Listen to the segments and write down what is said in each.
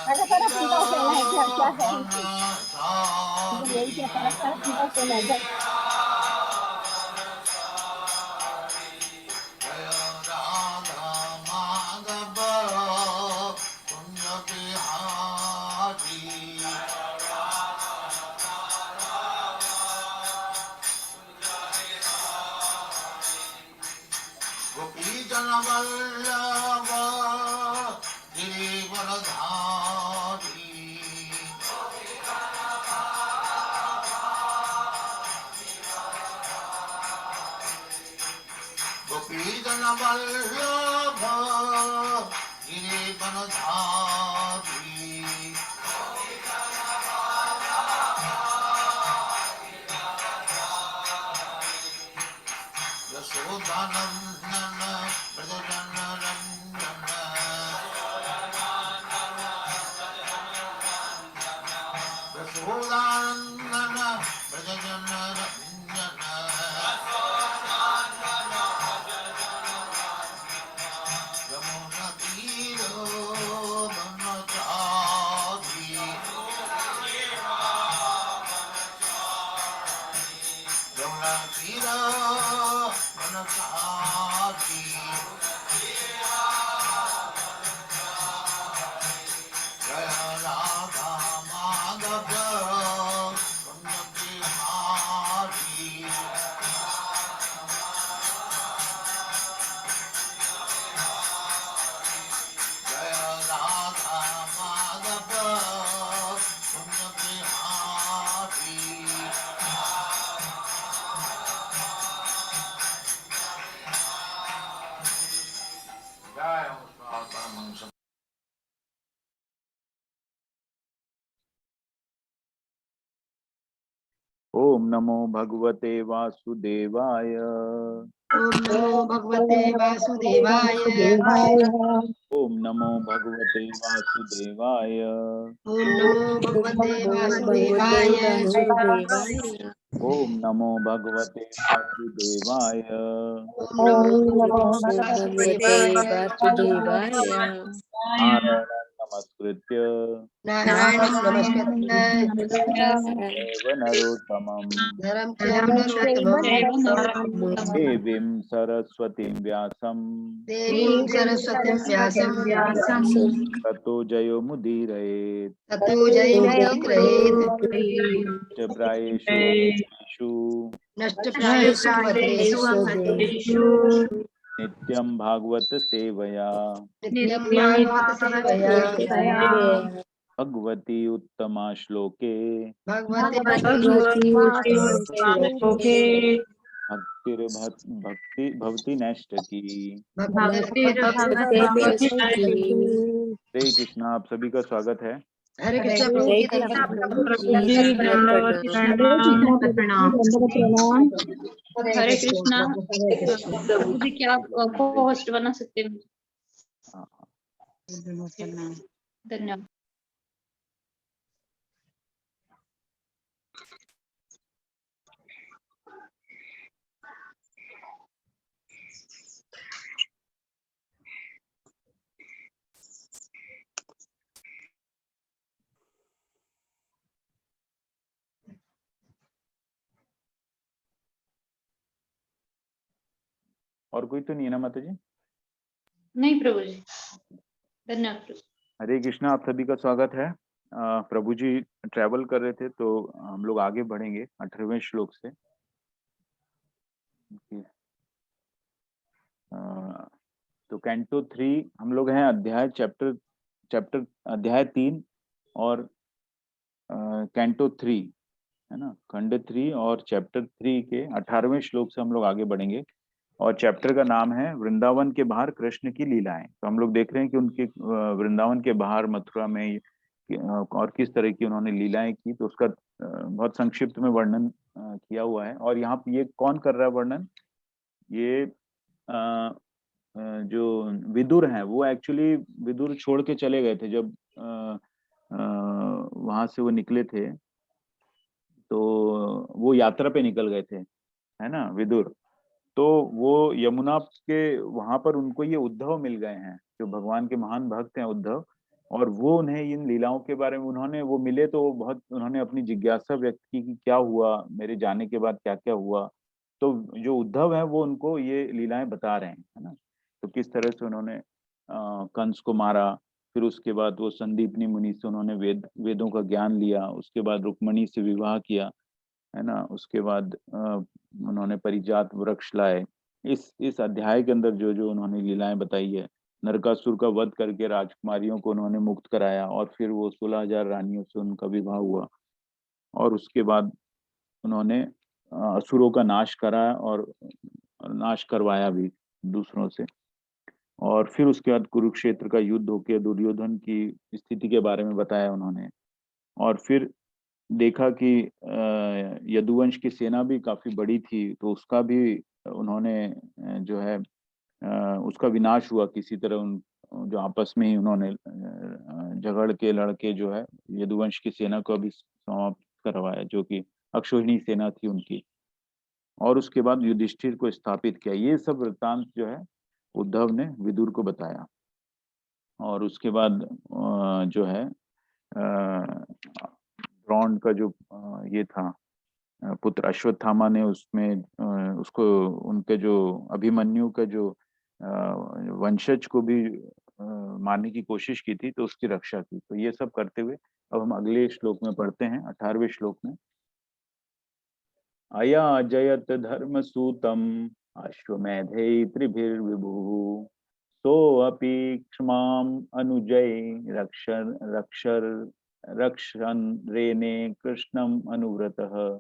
Ada para pintar saya aja, saya itu. Jadi dia para pintar saya aja. ओम नमो भगवते वासुदेवाय। ओम नमो भगवते वासुदेवाय। ओम नमो भगवते वासुदेवाय। ओम नमो भगवते वासुदेवाय। ओम नमो भगवते वासुदेवाय। ओम नमो भगवते वासुदेवाय। नारायणं नमस्कृत्य नारायणं नमस्कृत्य देव नरोत्तमं नरं चैव नरोत्तमं देवीं सरस्वतीं व्यासं देवीं सरस्वतीं व्यासं ततो जयो मुदीरयेत्। ततो जयमुदीरयेत्। प्रायेषु भद्रेषु नष्टप्रायेषु भद्रेषु नित्यं भागवत सेवया नित्यं भागवत सेवया भगवती उत्तमा श्लोके भगवते भक्ति भवती नैष्ठकी। हरे कृष्णा, आप सभी का स्वागत है। हरे कृष्ण हरे कृष्णा। प्रभु जी क्या होस्ट बना सकते हैं? धन्यवाद। और कोई तो नहीं है ना माता जी? नहीं प्रभु जी, धन्यवाद। हरे कृष्णा, आप सभी का स्वागत है। प्रभु जी ट्रैवल कर रहे थे तो हम लोग आगे बढ़ेंगे 18वें श्लोक से। तो कैंटो 3 हम लोग हैं, अध्याय चैप्टर अध्याय 3 और कैंटो 3 है ना, खंड 3 और चैप्टर 3 के 18वें श्लोक से हम लोग आगे बढ़ेंगे। और चैप्टर का नाम है वृंदावन के बाहर कृष्ण की लीलाएं। तो हम लोग देख रहे हैं कि उनके वृंदावन के बाहर मथुरा में और किस तरह की उन्होंने लीलाएं की, तो उसका बहुत संक्षिप्त में वर्णन किया हुआ है। और यहाँ पे ये कौन कर रहा है वर्णन, ये जो विदुर हैं वो एक्चुअली विदुर छोड़ के चले गए थे जब वहां से वो निकले थे, तो वो यात्रा पे निकल गए थे, है ना, विदुर। तो वो यमुना के वहां पर उनको ये उद्धव मिल गए हैं, जो भगवान के महान भक्त हैं उद्धव, और वो उन्हें इन लीलाओं के बारे में उन्होंने वो मिले तो वो बहुत उन्होंने अपनी जिज्ञासा व्यक्त की कि क्या हुआ मेरे जाने के बाद, क्या क्या हुआ। तो जो उद्धव है वो उनको ये लीलाएं बता रहे हैं, है ना। तो किस तरह से उन्होंने कंस को मारा, फिर उसके बाद वो संदीपनी मुनि से उन्होंने वेदों का ज्ञान लिया, उसके बाद रुक्मणी से विवाह किया, है ना। उसके बाद उन्होंने परिजात वृक्ष लाए। इस अध्याय के अंदर जो जो उन्होंने लीलाएं बताई है, नरकासुर का वध करके राजकुमारियों को उन्होंने मुक्त कराया, और फिर वो 16,000 रानियों से उनका विवाह हुआ, और उसके बाद उन्होंने असुरों का नाश करा और नाश करवाया भी दूसरों से। और फिर उसके बाद कुरुक्षेत्र का युद्ध होकर दुर्योधन की स्थिति के बारे में बताया उन्होंने। और फिर देखा कि यदुवंश की सेना भी काफी बड़ी थी, तो उसका भी उन्होंने जो है उसका विनाश हुआ किसी तरह। उन जो आपस में ही उन्होंने झगड़ के लड़के जो है यदुवंश की सेना को भी समाप्त करवाया, जो कि अक्षोहिणी सेना थी उनकी। और उसके बाद युधिष्ठिर को स्थापित किया। ये सब वृत्तांत जो है उद्धव ने विदुर को बताया। और उसके बाद जो है द्रोण का जो ये था पुत्र अश्वत्थामा ने उसमें उसको उनके जो अभिमन्यु का जो वंशज को भी मारने की कोशिश की थी, तो उसकी रक्षा की। तो ये सब करते हुए अब हम अगले श्लोक में पढ़ते हैं, 18वें श्लोक में। अया जयत धर्म सूतम अश्वमेधे त्रिभिर्विभुः सोऽपि क्ष्माम् अनुजै रक्षन् रेने कृष्णम् अनुव्रतः।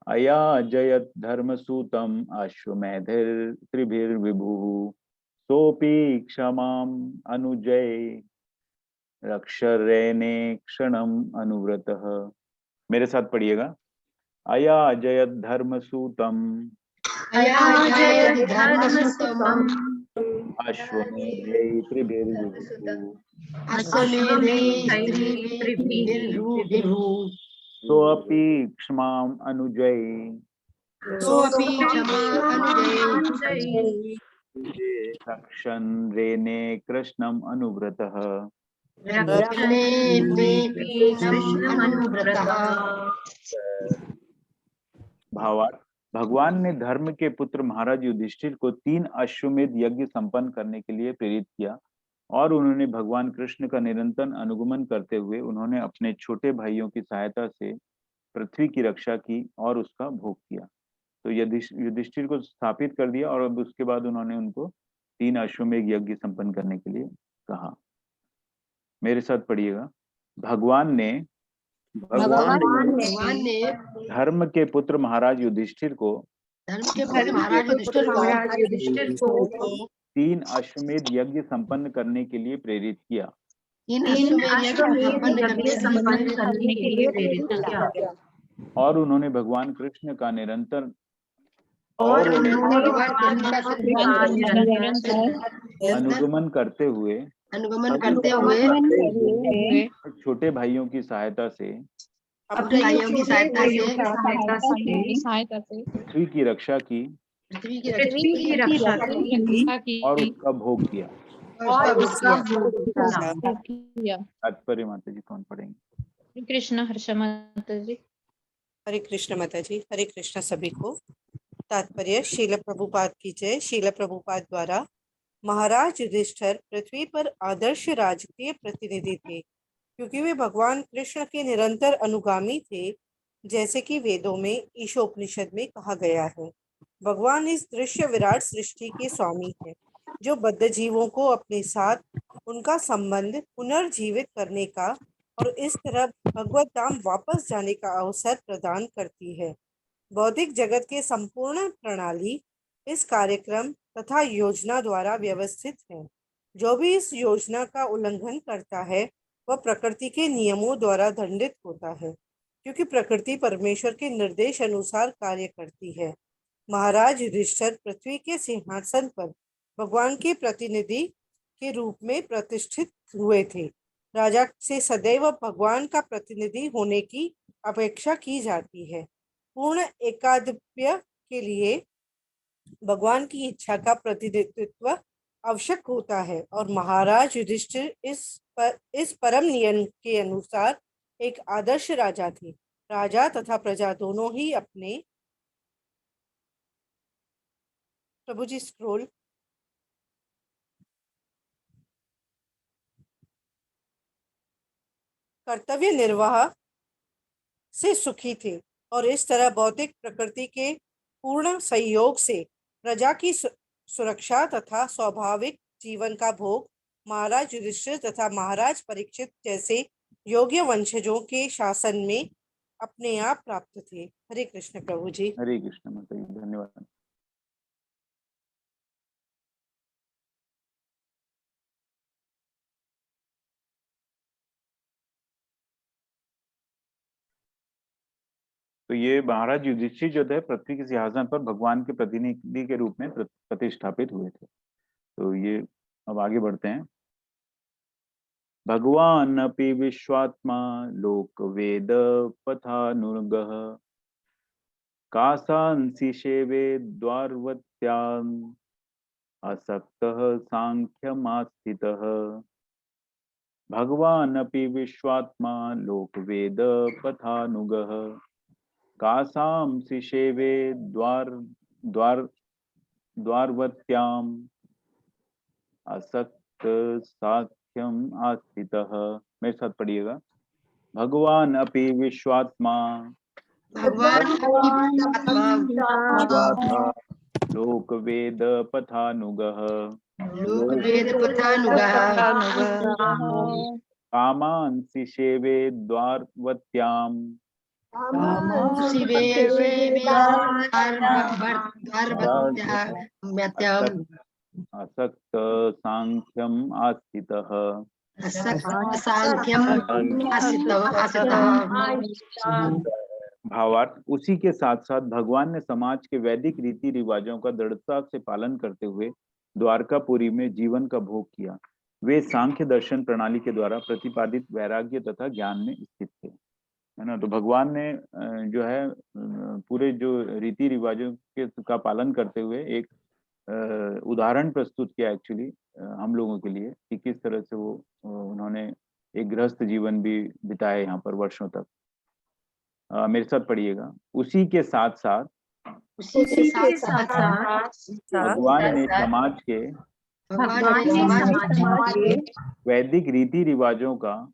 अया जयत धर्म सूतम अश्वमेधे त्रिभिर्विभुः सोऽपि क्षमाम् अनुजै रक्षरेने क्षणम् अनुव्रतः। मेरे साथ पढ़िएगा। अया जयत धर्म सूतम अश्वमेधे त्रिभिर्विभुः सोऽपि क्षमाम् अनुजै रक्षन् रेने कृष्णम् अनुव्रतः। भावार्थ, भगवान ने धर्म के पुत्र महाराज युधिष्ठिर को 3 अश्वमेध यज्ञ संपन्न करने के लिए प्रेरित किया, और उन्होंने भगवान कृष्ण का निरंतर अनुगमन करते हुए उन्होंने अपने छोटे भाइयों की सहायता से पृथ्वी की रक्षा की और उसका भोग किया। तो युधिष्ठिर को स्थापित कर दिया, और अब उसके बाद उन्होंने उनको 3 अश्वमेध यज्ञ संपन्न करने के लिए कहा। मेरे साथ पढ़िएगा। भगवान ने धर्म के पुत्र महाराज युधिष्ठिर को 3 अश्वमेध यज्ञ संपन्न करने के लिए प्रेरित किया, और उन्होंने भगवान कृष्ण का निरंतर अनुगमन करते हुए छोटे भाइयों की सहायता से पृथ्वी की रक्षा की और उसका भोग किया। तात्पर्य माता जी कौन पढ़ेंगे? कृष्ण हर्ष माता जी। हरे कृष्ण माता जी। हरे कृष्ण सभी को। तात्पर्य शील प्रभुपाद की जय। शील प्रभुपाद द्वारा महाराज युधिष्ठिर पृथ्वी पर आदर्श राजकीय प्रतिनिधि थे, क्योंकि वे भगवान कृष्ण के निरंतर अनुगामी थे, जैसे कि वेदों में ईशोपनिषद में कहा गया है। भगवान इस दृश्य विराट सृष्टि के स्वामी हैं, जो बद्ध जीवों को अपने साथ उनका संबंध पुनर्जीवित करने का और इस तरह भगवत धाम वापस जाने का अवसर प्रदान करती है। बौद्धिक जगत के संपूर्ण प्रणाली इस कार्यक्रम तथा योजना द्वारा व्यवस्थित है। जो भी इस योजना का उल्लंघन करता है वह प्रकृति के नियमों द्वारा दंडित होता है, क्योंकि प्रकृति परमेश्वर के निर्देश अनुसार कार्य करती है। महाराज युधिष्ठिर पृथ्वी के सिंहासन पर भगवान के प्रतिनिधि के रूप में प्रतिष्ठित हुए थे। राजा से सदैव भगवान का प्रतिनिधि होने की अपेक्षा की जाती है। पूर्ण एकाधिपत्य के लिए भगवान की इच्छा का प्रतिनिधित्व आवश्यक होता है और महाराज युधिष्ठिर इस परम नियम के अनुसार एक आदर्श राजा थे। राजा तथा प्रजा दोनों ही अपने प्रभु जी स्क्रोल कर्तव्य निर्वाह से सुखी थे और इस तरह भौतिक प्रकृति के पूर्ण सहयोग से प्रजा की सुरक्षा तथा स्वाभाविक जीवन का भोग महाराज युधिष्ठिर तथा महाराज परीक्षित जैसे योग्य वंशजों के शासन में अपने आप प्राप्त थे। हरे कृष्ण प्रभु जी। हरे कृष्ण माता जी, धन्यवाद। तो ये महाराज युधिष्ठिर जो थे पृथ्वी के सिंहासन पर भगवान के प्रतिनिधि के रूप में प्रतिष्ठापित हुए थे। तो ये अब आगे बढ़ते हैं। भगवान अपि विश्वात्मा लोक वेद पथानुगः कासांसि सेवे द्वारवत्याम् असक्तः सांख्यमास्थितः। भगवान अपि विश्वात्मा लोक वेद पथानुगः कासांसि सेवे द्वारवत्याम् असक्त साख्यम आस्थितः। मेरे साथ पढ़िएगा। भगवान अपि विश्वात्मा विश्वात्मा लोक वेद पथानुगः कामांसि सेवे द्वारवत्याम् असक्त सांख्यम आस्थितः। भावार्थ, उसी के साथ साथ भगवान ने समाज के वैदिक रीति रिवाजों का दृढ़ता से पालन करते हुए द्वारकापुरी में जीवन का भोग किया। वे सांख्य दर्शन प्रणाली के द्वारा प्रतिपादित वैराग्य तथा ज्ञान में स्थित थे, है ना। तो भगवान ने जो है पूरे जो रीति रिवाजों के का पालन करते हुए एक उदाहरण प्रस्तुत किया एक्चुअली हम लोगों के लिए कि किस तरह से वो उन्होंने एक गृहस्थ जीवन भी बिताया यहाँ पर वर्षों तक। मेरे साथ पढ़िएगा। उसी के साथ साथ भगवान ने समाज के वैदिक रीति रिवाजों का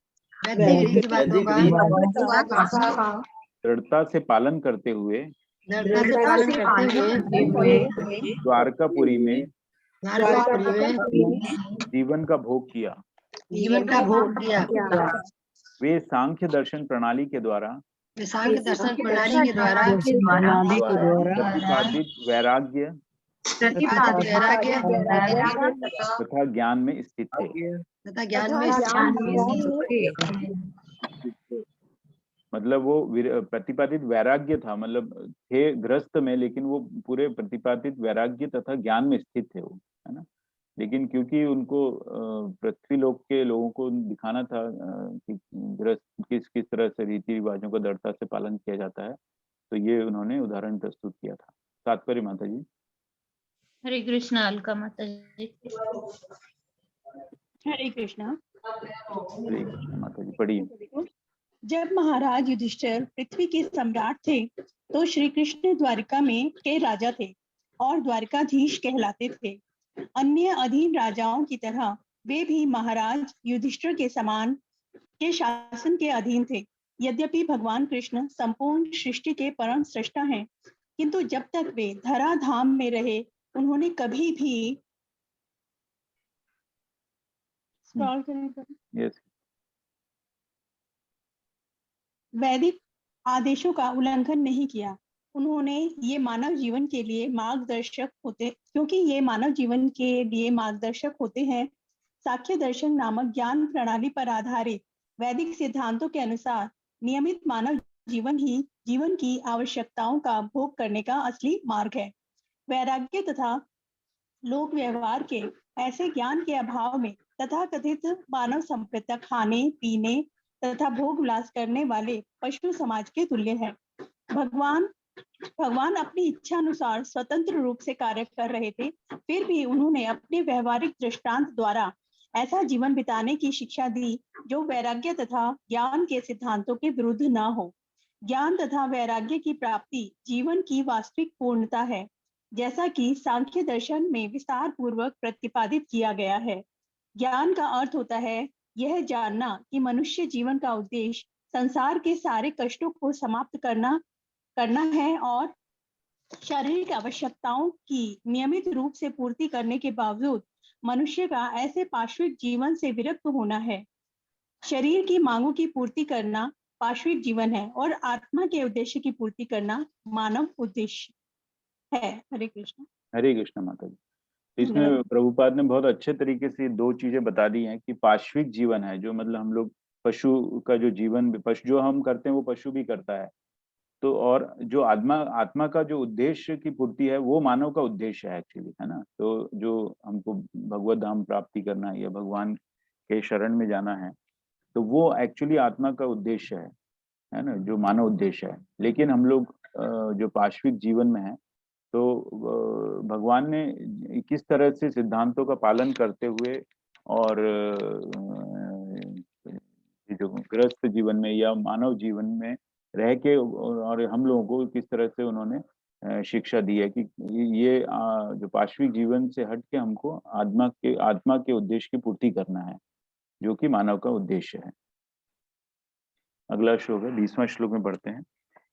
दृढ़ता से पालन करते हुए द्वारकापुरी में जीवन का भोग किया। वे सांख्य दर्शन प्रणाली के द्वारा प्रतिपादित वैराग्य तथा ज्ञान में स्थित थे। मतलब वो प्रतिपादित वैराग्य था, मतलब थे गृहस्थ में, लेकिन वो पूरे प्रतिपादित वैराग्य तथा ज्ञान में स्थित थे वो, है ना। लेकिन क्योंकि उनको पृथ्वी लोक के लोगों को दिखाना था कि गृहस्थ किस तरह से रीति रिवाजों का दृढ़ता से पालन किया जाता है, तो ये उन्होंने उदाहरण प्रस्तुत किया था। तात्पर्य माता जी। हरे कृष्ण अलका माता जी। हरे कृष्णा। हरे कृष्ण माता जी, पढ़िए। जब महाराज युधिष्ठिर पृथ्वी के सम्राट थे तो श्री कृष्ण द्वारिका में के राजा थे और द्वारिकाधीश कहलाते थे। अन्य अधीन राजाओं की तरह वे भी महाराज युधिष्ठिर के समान के शासन के अधीन थे। यद्यपि भगवान कृष्ण संपूर्ण सृष्टि के परम सृष्टा हैं, किंतु जब तक वे धराधाम में रहे उन्होंने कभी भी वैदिक आदेशों का उल्लंघन नहीं किया। उन्होंने ये मानव जीवन के लिए मार्गदर्शक होते हैं। सांख्य दर्शन नामक ज्ञान प्रणाली पर आधारित वैदिक सिद्धांतों के अनुसार नियमित मानव जीवन की आवश्यकताओं का भोग करने का असली मार्ग है। वैराग्य तथा लोक व्यवहार के ऐसे ज्ञान के अभाव में तथाकथित मानव संप्रदाय खाने पीने तथा भोग विलास करने वाले पशु समाज के तुल्य है। भगवान अपनी इच्छा अनुसार स्वतंत्र रूप से कार्य कर रहे थे, फिर भी उन्होंने अपने व्यवहारिक दृष्टांत द्वारा ऐसा जीवन बिताने की शिक्षा दी जो वैराग्य तथा ज्ञान के सिद्धांतों के विरुद्ध न हो। ज्ञान तथा वैराग्य की प्राप्ति जीवन की वास्तविक पूर्णता है, जैसा कि सांख्य दर्शन में विस्तार पूर्वक प्रतिपादित किया गया है। ज्ञान का अर्थ होता है यह जानना कि मनुष्य जीवन का उद्देश्य संसार के सारे कष्टों को समाप्त करना है और शारीरिक आवश्यकताओं की नियमित रूप से पूर्ति करने के बावजूद मनुष्य का ऐसे पाश्विक जीवन से विरक्त होना है। शरीर की मांगों की पूर्ति करना पाश्विक जीवन है और आत्मा के उद्देश्य की पूर्ति करना मानव उद्देश्य है। हरे कृष्ण माता जी। इसमें प्रभुपाद ने बहुत अच्छे तरीके से दो चीजें बता दी हैं कि पाश्विक जीवन है, जो मतलब हम लोग पशु का जो जीवन, पशु जो हम करते हैं वो पशु भी करता है, तो और जो आत्मा का जो उद्देश्य की पूर्ति है वो मानव का उद्देश्य है एक्चुअली, है ना। तो जो हमको भगवत धाम प्राप्ति करना है या भगवान के शरण में जाना है, तो वो एक्चुअली आत्मा का उद्देश्य है ना, जो मानव उद्देश्य है। लेकिन हम लोग जो पाश्विक जीवन में है, तो भगवान ने किस तरह से सिद्धांतों का पालन करते हुए और जो गृहस्थ जीवन में या मानव जीवन में रह के और हम लोगों को किस तरह से उन्होंने शिक्षा दी है कि ये जो पाश्विक जीवन से हट के हमको आत्मा के उद्देश्य की पूर्ति करना है, जो कि मानव का उद्देश्य है। अगला श्लोक है, 20वां श्लोक में पढ़ते हैं।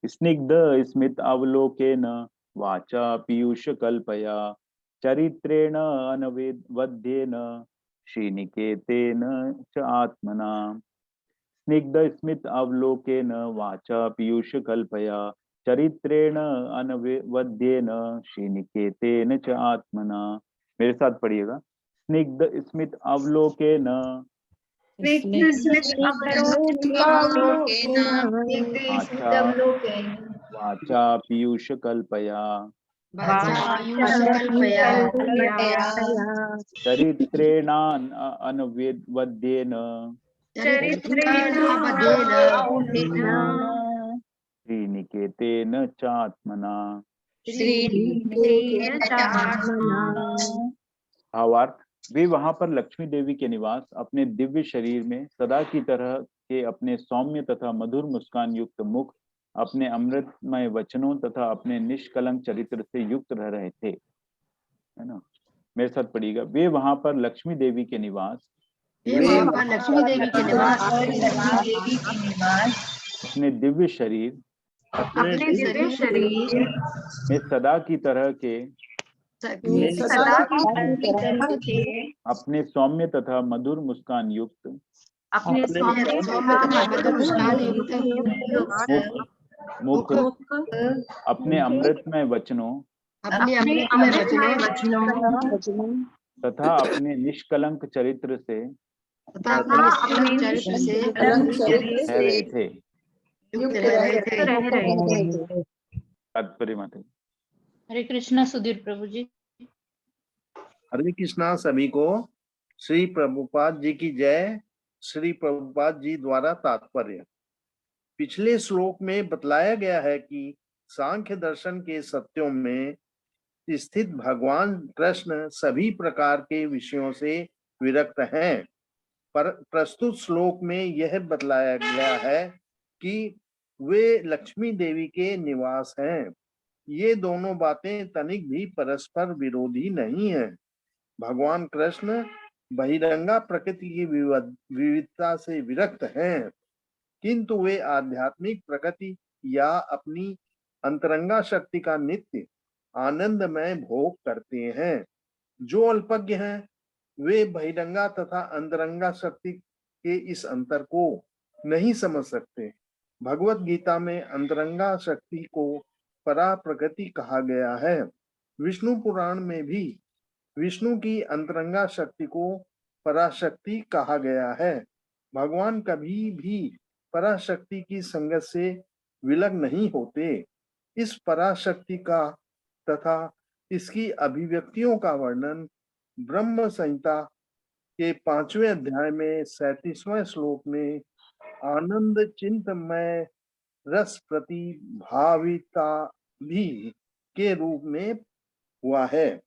स्निग्ध स्मित अवलोकेन वाचा पीयूष कल्पया चरित्रेण अनवद्येन श्रीनिकेतेन च आत्मना। स्निग्ध स्मित अवलोकेन वाचा पीयूष कल्पया चरित्रेण अनवद्येन श्रीनिकेतेन च आत्मना। मेरे साथ पढ़िएगा। स्निग्ध स्मित अवलोकेन वाचा पीयूष कल्पया चरित्रेणान अनवद्येन श्रीनिकेतेन चात्मना। भावार्थ, वे वहां पर लक्ष्मी देवी के निवास अपने दिव्य शरीर में सदा की तरह के अपने सौम्य तथा मधुर मुस्कान युक्त मुख, अपने अमृतमय वचनों तथा अपने निष्कलंक चरित्र से युक्त रह रहे थे, है ना। मेरे साथ पढ़िएगा। वे वहां पर लक्ष्मी देवी के निवास अपने दिव्य शरीर में सदा की तरह के अपने सौम्य तथा मधुर मुस्कान युक्त मुख, अपने अमृतमय वचनों तथा अपने निष्कलंक चरित्र से रह रहे थे। तात्पर्य माता। हरे कृष्णा सुधीर प्रभु जी। हरे कृष्णा सभी को। श्री प्रभुपाद जी की जय। श्री प्रभुपाद जी द्वारा तात्पर्य। पिछले श्लोक में बतलाया गया है कि सांख्य दर्शन के सत्यों में स्थित भगवान कृष्ण सभी प्रकार के विषयों से विरक्त हैं, पर प्रस्तुत श्लोक में यह बतलाया गया है कि वे लक्ष्मी देवी के निवास हैं। ये दोनों बातें तनिक भी परस्पर विरोधी नहीं है। भगवान कृष्ण बहिरंगा प्रकृति की विविधता से विरक्त हैं, किंतु वे आध्यात्मिक प्रकृति या अपनी अंतरंगा शक्ति का नित्य आनंदमय भोग करते हैं। जो अल्पज्ञ हैं वे बहिरंगा तथा अंतरंगा शक्ति के इस अंतर को नहीं समझ सकते। भगवत गीता में अंतरंगा शक्ति को परा प्रकृति कहा गया है। विष्णु पुराण में भी विष्णु की अंतरंगा शक्ति को पराशक्ति कहा गया है। भगवान कभी भी पराशक्ति की संगत से विलग नहीं होते। इस पराशक्ति का तथा इसकी अभिव्यक्तियों का वर्णन ब्रह्म संहिता के 5वें अध्याय में 37वें श्लोक में आनंद चिंतमय रस प्रतिभाविता भी के रूप में हुआ है।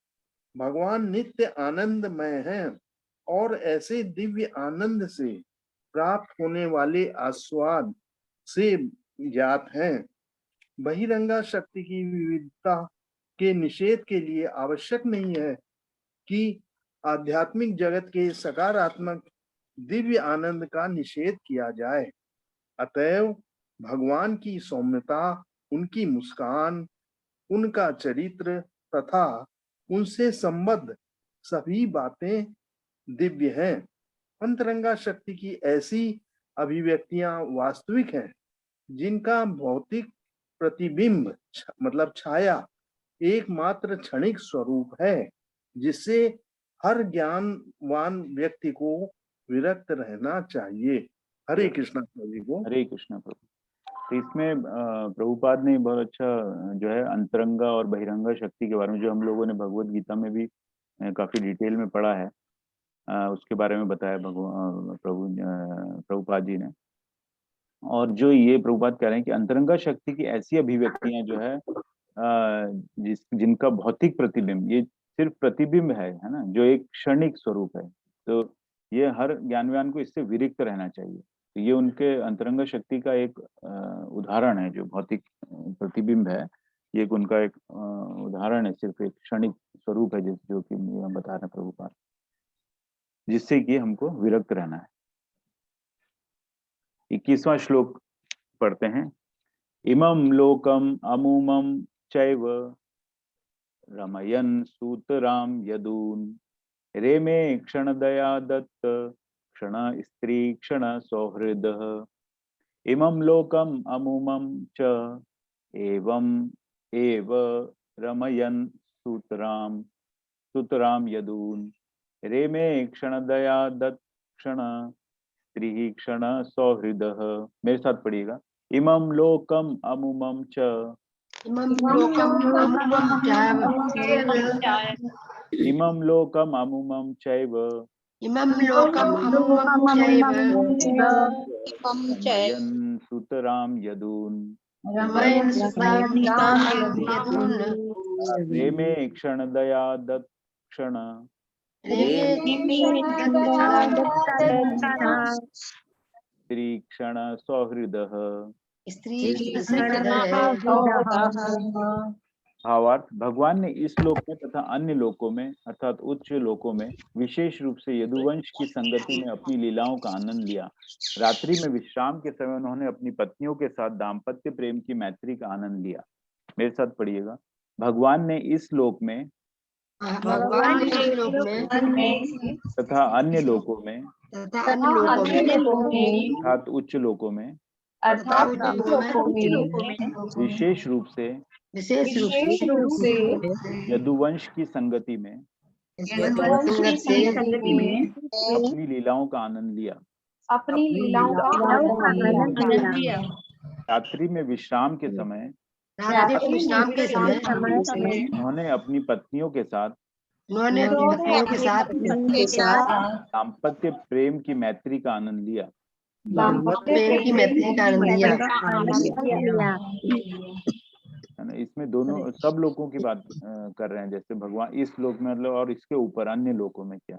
भगवान नित्य आनंदमय हैं और ऐसे दिव्य आनंद से प्राप्त होने वाले आस्वाद से ज्ञात हैं। बहिरंगा शक्ति की विविधता के निषेध के लिए आवश्यक नहीं है कि आध्यात्मिक जगत के सकारात्मक दिव्य आनंद का निषेध किया जाए। अतएव भगवान की सौम्यता, उनकी मुस्कान, उनका चरित्र तथा उनसे संबद्ध सभी बातें दिव्य हैं। अंतरंगा शक्ति की ऐसी अभिव्यक्तियां वास्तविक हैं जिनका भौतिक प्रतिबिंब मतलब छाया एकमात्र क्षणिक स्वरूप है, जिससे हर ज्ञानवान व्यक्ति को विरक्त रहना चाहिए। हरे कृष्णा प्रभु को। हरे कृष्णा प्रभु। तो इसमें प्रभुपाद ने बहुत अच्छा जो है अंतरंगा और बहिरंगा शक्ति के बारे में, जो हम लोगों ने भगवत गीता में भी काफी डिटेल में पढ़ा है, उसके बारे में बताया प्रभुपाद जी ने। और जो ये प्रभुपाद कह रहे हैं कि अंतरंगा शक्ति की ऐसी अभिव्यक्तियां जो है जिनका भौतिक प्रतिबिंब, ये सिर्फ प्रतिबिंब है ना, जो एक क्षणिक स्वरूप है, तो ये हर ज्ञानवान को इससे विरक्त रहना चाहिए। तो ये उनके अंतरंगा शक्ति का एक उदाहरण है। जो भौतिक प्रतिबिंब है, ये उनका एक उदाहरण है, सिर्फ एक क्षणिक स्वरूप है, जो कि हम बता रहे हैं प्रभुपाद, जिससे कि हमको विरक्त रहना है। 21वां श्लोक पढ़ते हैं। इमं लोकम अमूमम चैव रमयन् सूतराम यदून रेमे क्षण दया दत्त क्षण स्त्री क्षण सौहृद। इमं लोकम अमूमम च एवं एव रमयन् सूतराम यदून रेमे क्षण दया दत्त क्षण स्त्री क्षण सौहृद। मेरे साथ पढ़िएगा। इमं लोकम अमूमम च इमं लोकम अमूमं इमं लोकम अमूमं चैव इमं लोकम अमूमं रमयन् सुतराम यदून रमयन् सुतराम यदून रेमे क्षण दया दत्त क्षण स्त्री क्षण सौहृदः। भावार्थ, भगवान ने इस लोक में तथा अन्य लोकों में अर्थात उच्च लोकों में विशेष रूप से यदुवंश की संगति में अपनी लीलाओं का आनंद लिया। रात्रि में विश्राम के समय उन्होंने अपनी पत्नियों के साथ दाम्पत्य प्रेम की मैत्री का आनंद लिया। मेरे साथ पढ़िएगा। भगवान ने इस लोक में तथा अन्य लोकों में अर्थात उच्च लोकों में विशेष रूप से यदुवंश की संगति में अपनी लीलाओं का आनंद लिया। रात्रि में विश्राम के समय उन्होंने अपनी पत्नियों के साथ दाम्पत्य प्रेम की मैत्री का आनंद लिया। है ना, इसमें दोनों सब लोगों की बात कर रहे हैं। जैसे भगवान इस लोक में मतलब और इसके ऊपर अन्य लोकों में क्या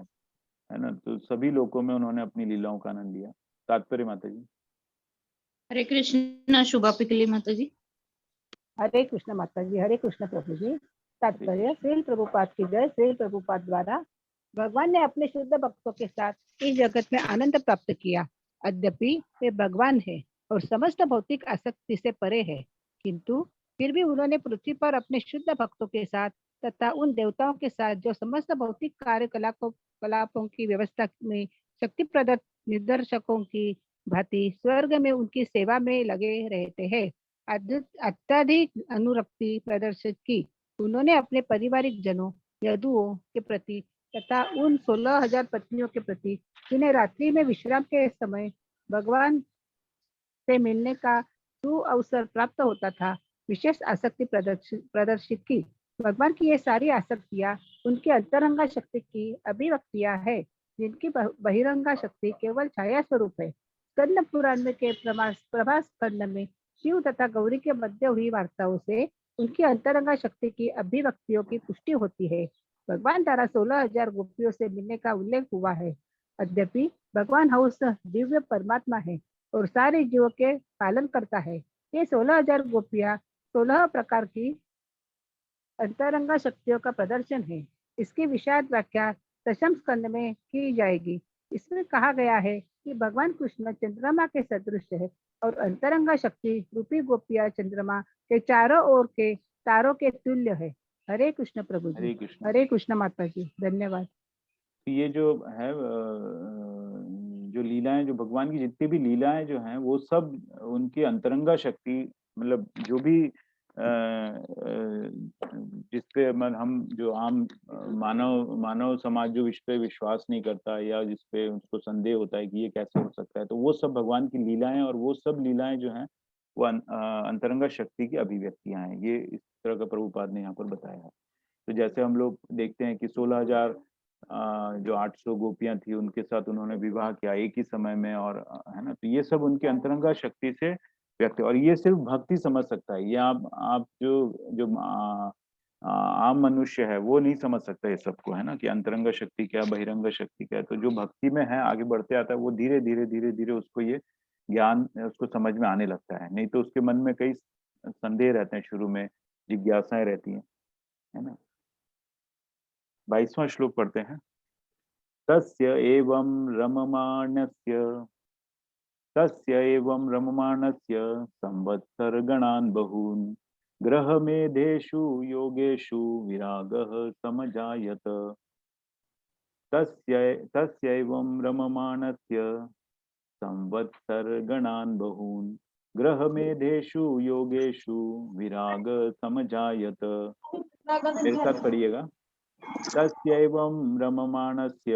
है ना, तो सभी लोकों में उन्होंने अपनी लीलाओं का आनंद लिया। तात्पर्य माता जी। हरे कृष्ण शुभा पिकली माता जी। हरे कृष्ण माता जी। हरे कृष्ण प्रभु जी। तात्पर्य श्रील प्रभुपाद की जय। श्रील प्रभुपाद द्वारा भगवान ने अपने शुद्ध भक्तों के साथ इस जगत में आनंद प्राप्त किया। यद्यपि वे भगवान है और समस्त भौतिक आसक्ति से परे है, किंतु फिर भी उन्होंने पृथ्वी पर अपने शुद्ध भक्तों के साथ तथा उन देवताओं के साथ जो समस्त भौतिक कार्यकलापों की व्यवस्था में शक्ति प्रदत्त निदर्शकों की भांति स्वर्ग में उनकी सेवा में लगे रहते हैं अत्यधिक अनुरक्ति प्रदर्शित की। उन्होंने अपने पारिवारिक जनों, यदुओं के प्रति तथा उन 16,000 पत्नियों के प्रति जिन्हें रात्रि में विश्राम के समय भगवान से मिलने का अवसर प्राप्त होता था, विशेष आसक्ति प्रदर्शित की। भगवान की ये सारी आसक्तियां उनकी अंतरंगा शक्ति की अभिव्यक्तियां है, जिनकी बहिरंगा शक्ति केवल छाया स्वरूप है। स्कंद पुराण में के प्रभास स्कंद में शिव तथा गौरी के मध्य हुई वार्ताओं से उनकी अंतरंगा शक्ति की अभिव्यक्तियों की पुष्टि होती है। भगवान द्वारा 16,000 गोपियों से मिलने का उल्लेख हुआ है। यद्यपि भगवान हंस दिव्य परमात्मा है और सारे जीवों के पालन करता है। ये 16,000 गोपियां 16 प्रकार की अंतरंगा शक्तियों का प्रदर्शन है। इसकी विशद व्याख्या दशम स्कंद में की जाएगी। इसमें कहा गया है कि भगवान कृष्ण चंद्रमा के सदृश है और अंतरंगा शक्ति रूपी गोपियां चंद्रमा के चारों ओर के तारों के तुल्य है। हरे कृष्ण प्रभु जी। हरे कृष्ण माता जी। धन्यवाद। ये जो है जो लीलाएं, जो भगवान की जितनी भी लीलाएं जो हैं, वो सब उनकी अंतरंगा शक्ति, मतलब जो भी जिसपे हम जो आम मानव समाज जो इस पे विश्वास नहीं करता या जिसपे उसको संदेह होता है कि ये कैसे हो सकता है, तो वो सब भगवान की लीलाएं, और वो सब लीलाएं जो हैं वो अंतरंगा शक्ति की अभिव्यक्तियां हैं। ये इस तरह का प्रभुपाद ने यहाँ पर बताया है। तो जैसे हम लोग देखते हैं कि 16,000 जो 800 गोपियां थी, उनके साथ उन्होंने विवाह किया एक ही समय में, और है ना, तो ये सब उनकी अंतरंगा शक्ति से व्यक्त, और ये सिर्फ भक्ति समझ सकता है। ये आप जो आम मनुष्य है वो नहीं समझ सकता ये सबको, है ना, कि अंतरंगा शक्ति क्या, बहिरंगा शक्ति क्या है। तो जो भक्ति में है, आगे बढ़ते आता है, वो धीरे धीरे उसको ये ज्ञान उसको समझ में आने लगता है। नहीं तो उसके मन में कई संदेह रहते हैं, शुरू में जिज्ञासाएं रहती हैं, है ना। 22वां श्लोक पढ़ते हैं। तस्य एवं रममाणस्य संवत्सरगणान् बहून् ग्रहमेधेषु योगेषु विरागः समजायत। तस्य एवं रममाणस्य संवत्सरगणान् बहून् ग्रहमेधेषु योगेषु विराग समजायत। मेरे साथ पढ़िएगा। तस्यैवं रममाणस्य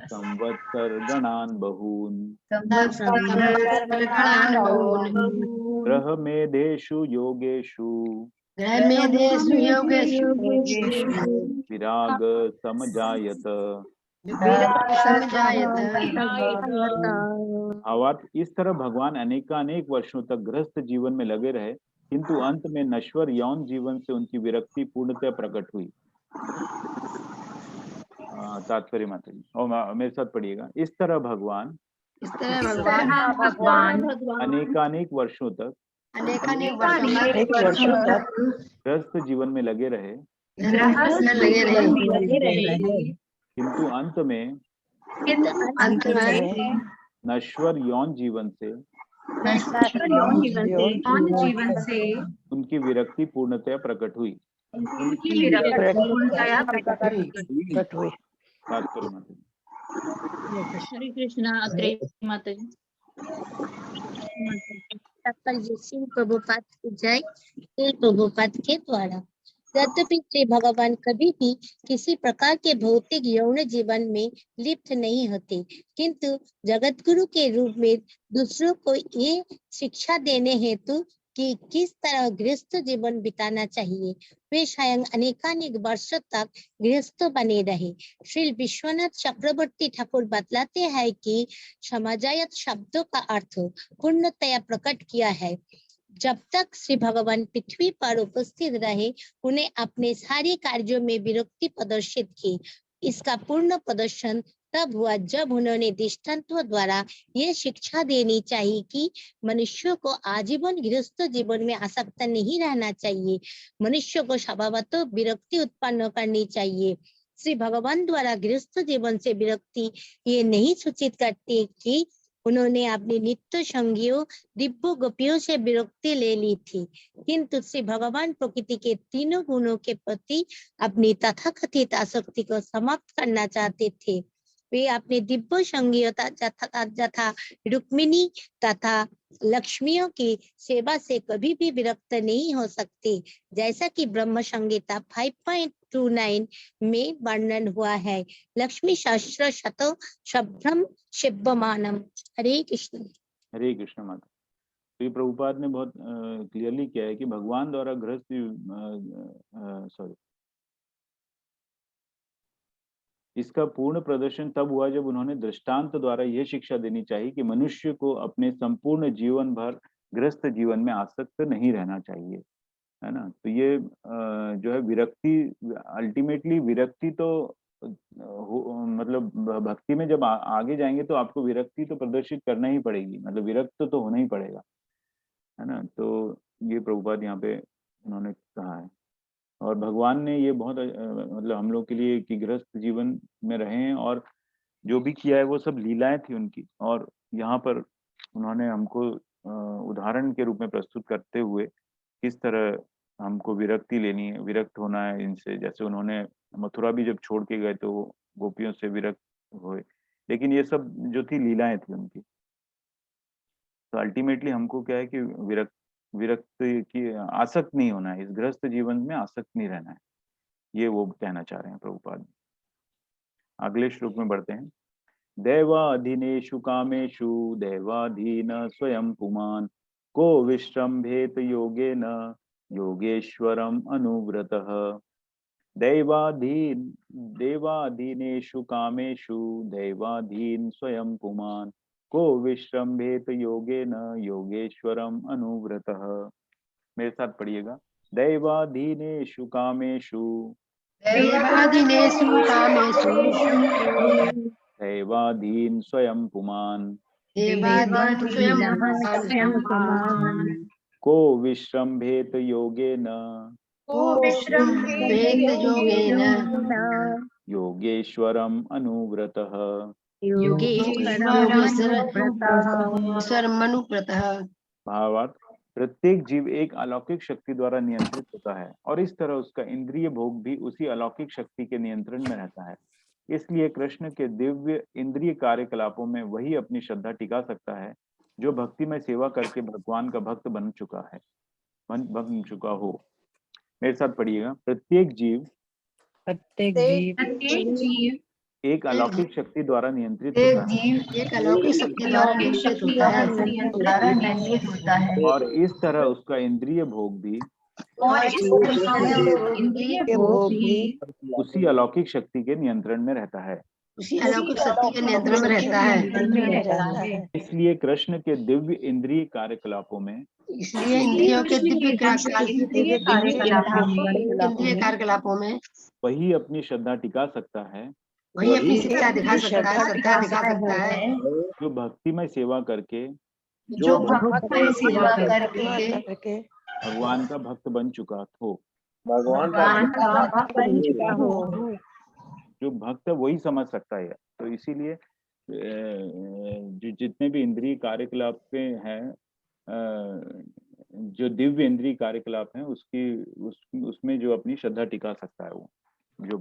संवत्सरगणान् बहून् ग्रहमेधेषु योगेषु विराग समजायत। भावार्थ, इस तरह भगवान अनेकानेक वर्षों तक गृहस्थ जीवन में लगे रहे, किंतु अंत में नश्वर यौन जीवन से उनकी विरक्ति पूर्णतः प्रकट हुई। तात्पर्य माता जी, और मेरे साथ पढ़िएगा। इस तरह भगवान अनेकानेक वर्षों तक गृहस्थ जीवन में लगे रहे, किंतु अंत में नश्वर यौन जीवन से उनकी विरक्ति पूर्णतया प्रकट हुई। हरे कृष्णा। माता जी। शिव प्रभुपाद की जय। प्रभुपाद के द्वारा यद्यपि श्री भगवान कभी भी किसी प्रकार के भौतिक यौन जीवन में लिप्त नहीं होते, किंतु जगत गुरु के रूप में दूसरों को ये शिक्षा देने हेतु कि किस तरह गृहस्थ जीवन बिताना चाहिए, वे स्वयं अनेकानेक वर्षों तक गृहस्थ बने रहे। श्री विश्वनाथ चक्रवर्ती ठाकुर बतलाते हैं कि समाजायत शब्दों का अर्थ पूर्णतया प्रकट किया है। जब तक श्री भगवान पृथ्वी पर उपस्थित रहे, उन्हें अपने सारे कार्यों में विरक्ति प्रदर्शित की। इसका पूर्ण प्रदर्शन तब हुआ जब उन्होंने दृष्टांतों द्वारा ये शिक्षा देनी चाहिए कि मनुष्य को आजीवन गृहस्थ जीवन में आसक्त नहीं रहना चाहिए। मनुष्य को स्वभावतः विरक्ति उत्पन्न करनी चाहिए। श्री भगवान द्वारा गृहस्थ जीवन से विरक्ति ये नहीं सूचित करती कि उन्होंने अपने नित्य संगियों दिव्य गोपियों से विरक्ति ले ली थी, किंतु श्री भगवान प्रकृति के तीनों गुणों के प्रति अपनी तथाकथित आसक्ति को समाप्त करना चाहते थे। वे अपने दिव्य संगियों तथा रुक्मिणी तथा लक्ष्मियों की सेवा से कभी भी विरक्त नहीं हो सकते, जैसा कि ब्रह्म संहिता 5.29 में वर्णन हुआ है। लक्ष्मी सहस्र शतो शब्दम शिवमानम। हरे कृष्ण। हरे कृष्ण माता। तो ये प्रभुपाद ने बहुत क्लियरली किया है कि भगवान द्वारा सॉरी, इसका पूर्ण प्रदर्शन तब हुआ जब उन्होंने दृष्टांत द्वारा यह शिक्षा देनी चाहिए कि मनुष्य को अपने संपूर्ण जीवन भर गृहस्थ जीवन में आसक्त नहीं रहना चाहिए, है ना। तो ये जो है विरक्ति, अल्टीमेटली विरक्ति तो मतलब भक्ति में जब आगे जाएंगे तो आपको विरक्ति तो प्रदर्शित करना ही पड़ेगी, मतलब विरक्त तो होना ही पड़ेगा, है ना। तो ये प्रभुपाद यहाँ पे उन्होंने कहा है। और भगवान ने ये बहुत मतलब हम लोग के लिए कि गृहस्थ जीवन में रहें, और जो भी किया है वो सब लीलाएं थी उनकी। और यहाँ पर उन्होंने हमको उदाहरण के रूप में प्रस्तुत करते हुए किस तरह हमको विरक्ति लेनी है, विरक्त होना है इनसे। जैसे उन्होंने मथुरा भी जब छोड़ के गए तो वो गोपियों से विरक्त हुए, लेकिन ये सब जो थी लीलाएं थी उनकी। तो अल्टीमेटली हमको क्या है कि विरक्त की आसक्त नहीं होना है, इस गृहस्थ जीवन में आसक्त नहीं रहना है, ये वो कहना चाह रहे हैं प्रभुपाद। अगले श्लोक में बढ़ते हैं। दैवाधीनेषु कामेषु दैवाधीन स्वयं पुमान् को विश्रम्भेत योगेन योगेश्वरम अनुव्रतः। देवाधीनेषु कामेषु दैवाधीन स्वयं पुमान् को विश्रम्भेत योगेन योगेश्वरम अनुव्रतः। मेरे साथ पढ़िएगा। दैवाधीनेषु कामेषु देवाधीनेषु कामेषु दैवाधीन स्वयं पुमान् देवाधीन स्वयं पुमान् को विश्रम्भेत योगेन विश्रम्भेत योगेन योगेश्वरम अनुव्रतः। सर्वमनुव्रतः। भावार्थ, प्रत्येक जीव एक अलौकिक शक्ति द्वारा नियंत्रित होता है और इस तरह उसका इंद्रिय भोग भी उसी अलौकिक शक्ति के नियंत्रण में रहता है। इसलिए कृष्ण के दिव्य इंद्रिय कार्यकलापों में वही अपनी श्रद्धा टिका सकता है जो भक्ति में सेवा करके भगवान का भक्त बन चुका हो। मेरे साथ पढ़िएगा। प्रत्येक जीव एक अलौकिक शक्ति द्वारा नियंत्रित होता है एक अलौकिक शक्ति द्वारा नियंत्रित होता है और इस तरह उसका इंद्रिय भोग भी उसी अलौकिक शक्ति के नियंत्रण में रहता है। उसी अलौकिक शक्ति के नियंत्रण में रहता है। इसलिए कृष्ण के दिव्य इंद्रिय कार्यकलापों में इसलिए इंद्रियों के दिव्य कार्यकलापों में वही अपनी श्रद्धा टिका सकता है, वही अपनी शिक्षा दिखा सकता है जो भक्तिमय सेवा करके भगवान का भक्त बन चुका हो। जो भक्त वही समझ सकता है। तो इसीलिए जितने भी इंद्रिय कार्यकलाप हैं, जो दिव्य इंद्रिय कार्यकलाप हैं, उसमें जो अपनी श्रद्धा टिका सकता है, वो जो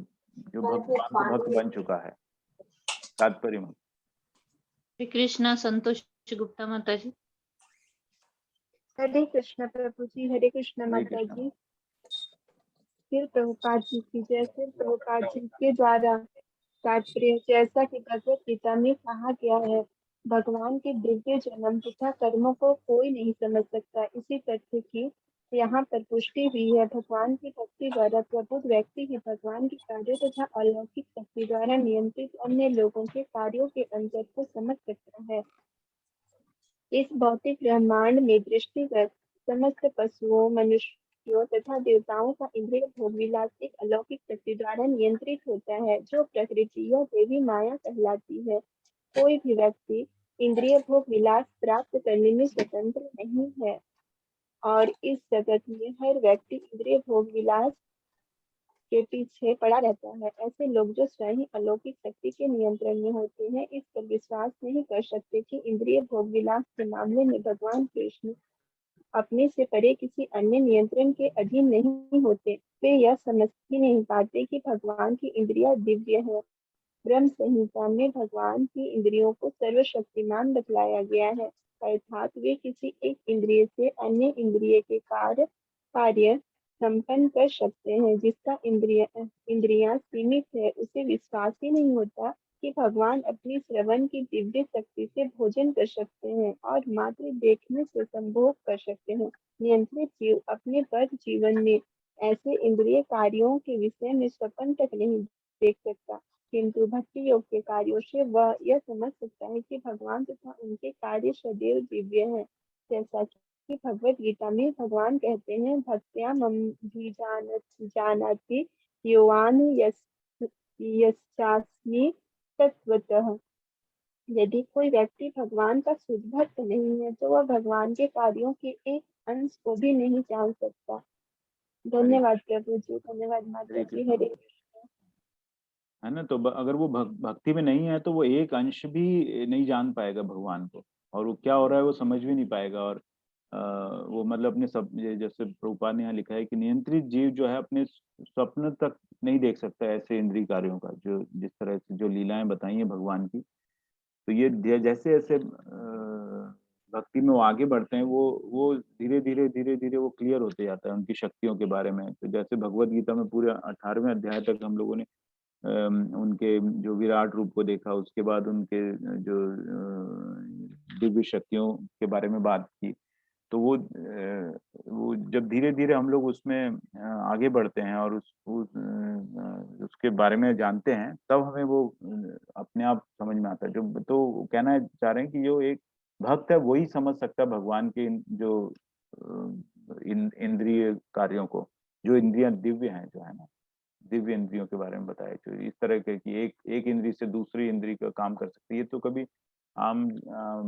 भक्त बन चुका है। तात्पर्य में श्री कृष्णा। संतोष गुप्ता माता जी। हरे कृष्ण प्रभु जी। हरे कृष्ण माता जी। फिर प्रभुपाद जी की जय। फिर प्रभुपाद जी के द्वारा तात्पर्य, जैसा कि भगवत गीता में कहा गया है, भगवान के दिव्य जन्म तथा कर्मों को कोई नहीं समझ सकता। इसी तथ्य की यहाँ पर पुष्टि हुई है। भगवान की भक्ति द्वारा प्रबुद्ध व्यक्ति ही भगवान के कार्यों तथा अलौकिक शक्ति द्वारा नियंत्रित अन्य लोगों के कार्यों के अंतर को समझ सकता है। इस भौतिक ब्रह्मांड में दृष्टिगत समस्त पशुओं, मनुष्यों तथा देवताओं का इंद्रिय भोग विलास एक अलौकिक शक्ति द्वारा नियंत्रित होता है, जो प्रकृति या देवी माया कहलाती है। कोई भी व्यक्ति इंद्रिय भोग विलास प्राप्त करने में स्वतंत्र नहीं है और इस जगत में हर व्यक्ति इंद्रिय भोग विलास के पीछे पड़ा रहता है। ऐसे लोग जो स्वयं अलौकिक शक्ति के नियंत्रण में होते हैं, इस पर विश्वास नहीं कर सकते कि इंद्रिय भोग विलास के मामले में भगवान कृष्ण अपने से परे किसी अन्य नियंत्रण के अधीन नहीं होते। वे यह समझ ही नहीं पाते कि भगवान की इंद्रिया दिव्य है ब्रह्म संहिता में भगवान की इंद्रियों को सर्वशक्तिमान बतलाया गया है, अर्थात वे किसी एक इंद्रिय से अन्य इंद्रिय के कार्य संपन्न कर सकते हैं। जिसका इंद्रियां सीमित है उसे विश्वास ही नहीं होता कि भगवान अपनी श्रवण की दिव्य शक्ति से भोजन कर सकते हैं और मात्र देखने से संभोग कर सकते हैं। नियंत्रित जीव अपने बद्ध जीवन में ऐसे इंद्रिय कार्यों के विषय में स्वप्न तक नहीं देख सकता, किंतु भक्ति योग के कार्यों से वह यह समझ सकता है कि भगवान तथा उनके कार्य सदैव दिव्य हैं। जैसा कि भगवत गीता में भगवान कहते हैं, भक्त्या मम भी जानाति योवान यस्यास्मि तत्वतः। यदि कोई व्यक्ति भगवान का शुद्ध भक्त नहीं है तो वह भगवान के कार्यों के एक अंश को भी नहीं जान सकता। धन्यवाद प्रभु जी, धन्यवाद माता जी। हरे कृष्ण। है ना। तो अगर वो भक्ति में नहीं है तो वो एक अंश भी नहीं जान पाएगा भगवान को, और वो क्या हो रहा है वो समझ भी नहीं पाएगा। और वो मतलब अपने सब, जैसे प्रभुपाद ने यहाँ लिखा है कि नियंत्रित जीव जो है अपने स्वप्न तक नहीं देख सकता ऐसे इंद्रिय कार्यों का, जो जिस तरह से जो लीलाएं बताई हैं भगवान की। तो ये जैसे जैसे भक्ति में वो आगे बढ़ते हैं, वो धीरे धीरे वो क्लियर होते जाता है उनकी शक्तियों के बारे में। तो जैसे भगवत गीता में पूरे 18वें अध्याय तक हम लोगों ने उनके जो विराट रूप को देखा, उसके बाद उनके जो दिव्य शक्तियों के बारे में बात की। तो वो जब धीरे धीरे हम लोग उसमें आगे बढ़ते हैं और उसके बारे में जानते हैं, तब हमें वो अपने आप समझ में आता है। जो तो कहना चाह रहे हैं कि जो एक भक्त है वही समझ सकता है भगवान के जो इंद्रिय कार्यों को, जो इंद्रियां दिव्य हैं, जो है ना, दिव्य इंद्रियों के बारे में बताया, जो इस तरह के कि एक इंद्रिय से दूसरी इंद्रिय का काम कर सकती है। तो कभी आम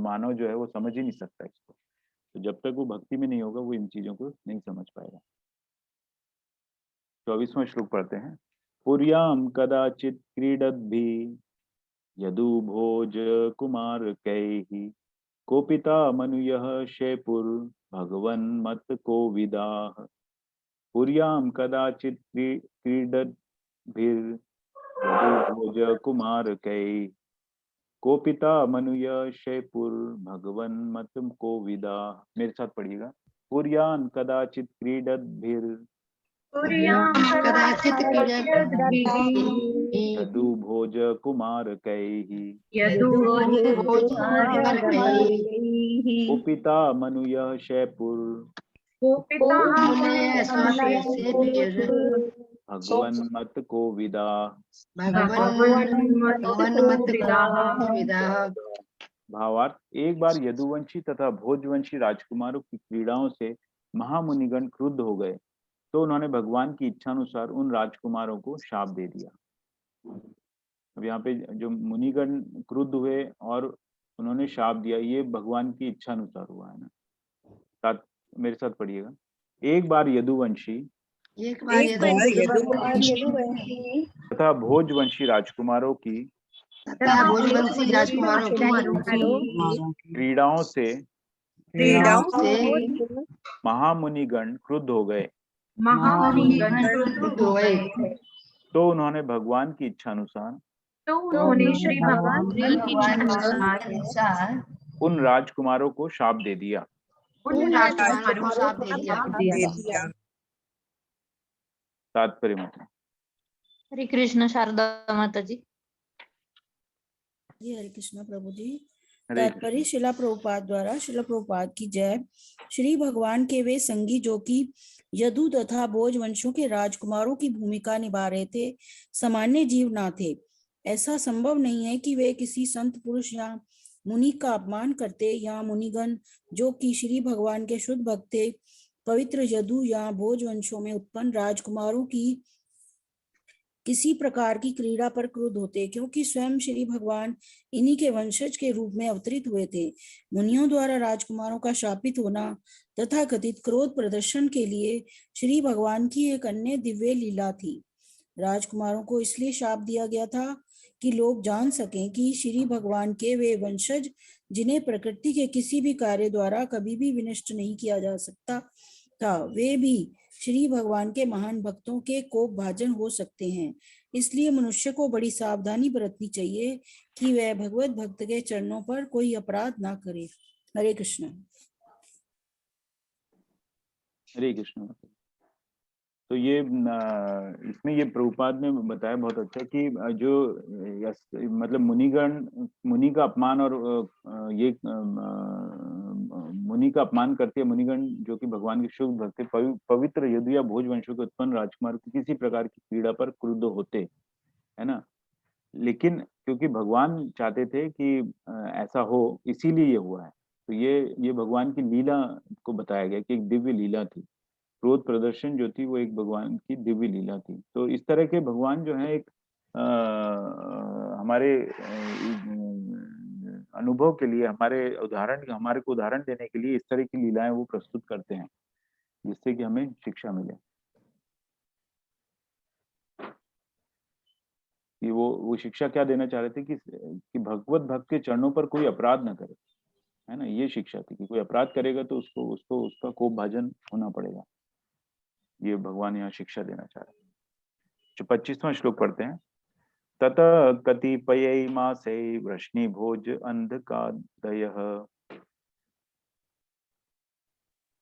मानव जो है वो समझ ही नहीं सकता इसको। तो जब तक वो भक्ति में नहीं होगा वो इन चीजों को नहीं समझ पाएगा। 24वां श्लोक पढ़ते हैं। पुर्याम कदाचित क्रीडद्भिः यदु भोज कुमार कैहि कोपिता मनुयः शैपुर भगवन् मत कोविदाः। पुर्याम कदाचित क्रीडद्भिः यदु भोज कुमार कैहि कोपिता मनुय शैपुर भगवन् मत कोविदाः। मेरे साथ पढ़िएगा। पुर्यान कदाचित क्रीडद्भिः यदु भोज कुमार कैहि कोपिता मनुय शैपुर भगवन् मत कोविदाः। भावार्थ, एक बार यदुवंशी तथा भोजवंशी राजकुमारों की क्रीड़ाओं से महामुनिगण क्रुद्ध हो गए, तो उन्होंने भगवान की इच्छानुसार उन राजकुमारों को शाप दे दिया। अब यहाँ पे जो मुनिगण क्रुद्ध हुए और उन्होंने शाप दिया, ये भगवान की इच्छा अनुसार हुआ है ना। मेरे साथ पढ़िएगा। एक बार यदुवंशी तथा भोजवंशी राजकुमारों की क्रीड़ाओं से महामुनिगण क्रुद्ध हो गए, तो उन्होंने भगवान की इच्छा अनुसार उन राजकुमारों को शाप दे दिया। तात्पर्य मतलब। हरे कृष्ण शारदा माता जी। हरे कृष्ण प्रभु जी। तात्पर्य शिला प्रभुपाद द्वारा शिला प्रभुपाद की जय। श्री भगवान के वे संगी जो कि यदु तथा भोज वंशों के राजकुमारों की भूमिका निभा रहे थे, सामान्य जीव ना थे। ऐसा संभव नहीं है कि वे किसी संत पुरुष या मुनि का अपमान करते, या मुनिगण जो कि श्री भगवान के शुद्ध भक्त थे पवित्र यदु या भोज वंशों में उत्पन्न राजकुमारों की किसी प्रकार की क्रीड़ा पर क्रुद्ध होते, क्योंकि स्वयं श्री भगवान इन्हीं के वंशज के रूप में अवतरित हुए थे। मुनियों द्वारा राजकुमारों का शापित होना तथा कथित क्रोध प्रदर्शन के लिए श्री भगवान की एक अन्य दिव्य लीला थी। राजकुमारों को इसलिए शाप दिया गया था कि लोग जान सकें कि श्री भगवान के वे वंशज, जिन्हें प्रकृति के किसी भी कार्य द्वारा कभी भी विनष्ट नहीं किया जा सकता था वे भी श्री भगवान के महान भक्तों के कोप भाजन हो सकते हैं। इसलिए मनुष्य को बड़ी सावधानी बरतनी चाहिए कि वह भगवत भक्त के चरणों पर कोई अपराध ना करे। हरे कृष्ण। हरे कृष्ण। तो ये इसमें ये प्रभुपाद ने बताया बहुत अच्छा कि जो मतलब मुनि का अपमान और ये मुनि का अपमान करते हैं मुनिगण जो कि भगवान के शुभ भक्त पवित्र यदु या भोज वंशों के उत्पन्न राजकुमार को किसी प्रकार की पीड़ा पर क्रुद्ध होते, है ना। लेकिन क्योंकि भगवान चाहते थे कि ऐसा हो, इसीलिए ये हुआ है। तो ये भगवान की लीला को बताया गया कि एक दिव्य लीला थी। क्रोध प्रदर्शन जो थी वो एक भगवान की दिव्य लीला थी। तो इस तरह के भगवान जो है एक हमारे अनुभव के लिए, हमारे को उदाहरण देने के लिए इस तरह की लीलाएं वो प्रस्तुत करते हैं जिससे कि हमें शिक्षा मिले कि वो शिक्षा क्या देना चाह रहे थे कि भगवत भक्त के चरणों पर कोई अपराध न करे, है ना। ये शिक्षा थी कि कोई अपराध करेगा तो उसको उसका कोप भाजन होना पड़ेगा। ये भगवान यहाँ शिक्षा देना चाह रहे हैं। जो 25वां श्लोक पढ़ते हैं। ततः कतिपयै मासै वृष्णिभोज अंधकादयः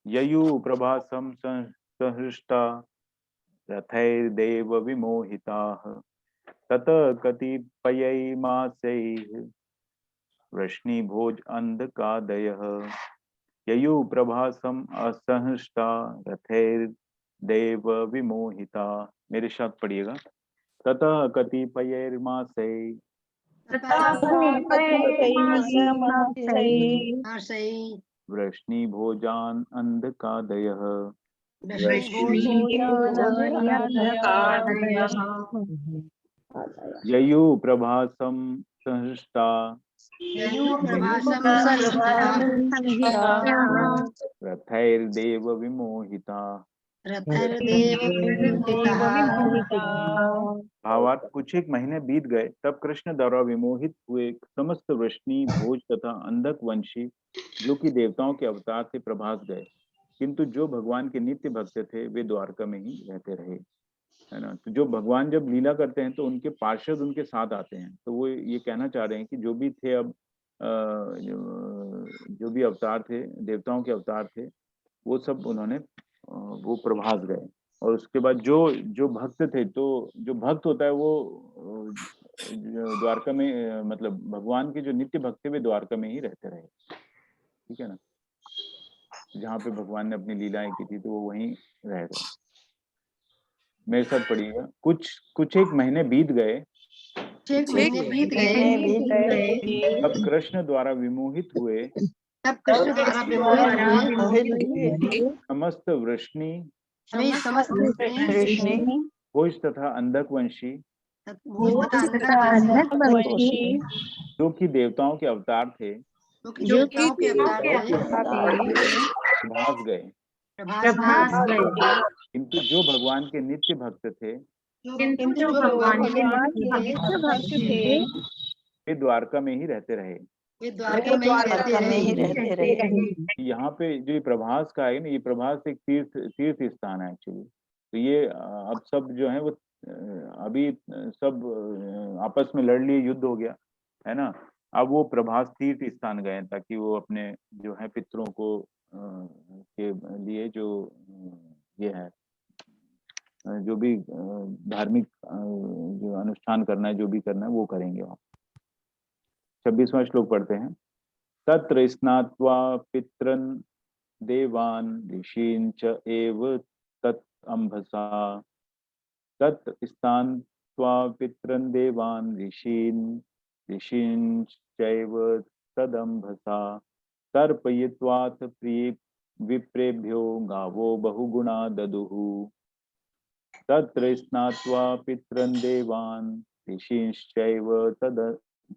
ययुप्रभासं सहृष्टा रथैर्देव विमोहिताः। ततः कतिपयै मासैः वृष्णिभोज अंधकादयः ययुप्रभासं असहृष्टा रथैर्देव विमोहिता। मेरे साथ पढ़िएगा। ततः कतिपयैर्मासै वृष्णिभोजान् अंधकादयः ययुप्रभासं सहृष्टा रथैर्देव विमोहिता। भावार्थ कुछ एक महीने बीत गए तब कृष्ण द्वारा विमोहित हुए समस्त वृष्णि भोज तथा अंधक वंशी जो कि देवताओं के अवतार से प्रभास गए, किंतु जो भगवान के नित्य भक्त थे वे द्वारका में ही रहते रहे, है ना। तो जो भगवान जब लीला करते हैं तो उनके पार्षद उनके साथ आते हैं। तो वो ये कहना चाह रहे हैं कि जो भी थे अब जो भी अवतार थे, देवताओं के अवतार थे, वो सब उन्होंने वो प्रभास गए। और उसके बाद जो भक्त थे, तो जो भक्त होता है वो द्वारका में, मतलब भगवान के जो नित्य भक्त थे वे द्वारका में ही रहते रहे, ठीक है ना। जहाँ पे भगवान ने अपनी लीलाएं की थी तो वो वहीं रह गए। मेरे साथ पढ़िएगा। कुछ एक महीने बीत गए तब कृष्ण द्वारा विमोहित हुए समस्त वृष्णि भोज तथा अंधकवंशी जो कि देवताओं के अवतार थे प्रभास गए, किंतु जो भगवान के नित्य भक्त थे वे द्वारका में ही रहते रहे। यहाँ पे जो ये प्रभास का है ना, ये प्रभास एक तीर्थ स्थान है एक्चुअली। तो ये अब सब जो है वो अभी सब आपस में लड़ लिए, युद्ध हो गया, है ना। अब वो प्रभास तीर्थ स्थान गए ताकि वो अपने जो है पितरों को के लिए जो ये है जो भी धार्मिक जो अनुष्ठान करना है, जो भी करना है वो करेंगे वहाँ। 26वां श्लोक पढ़ते हैं। तत्र स्नात्वा पितरन् देवान् ऋषीन् च एव तत् अम्भसा। तत् स्नात्वा पितरन् देवान् ऋषीन् चैव तदम्भसा। तर्पयित्वाथ प्रिय विप्रेभ्यो गावो बहुगुणा ददुः। तत्र स्नात्वा पितरन् देवान् ऋषींश्चैव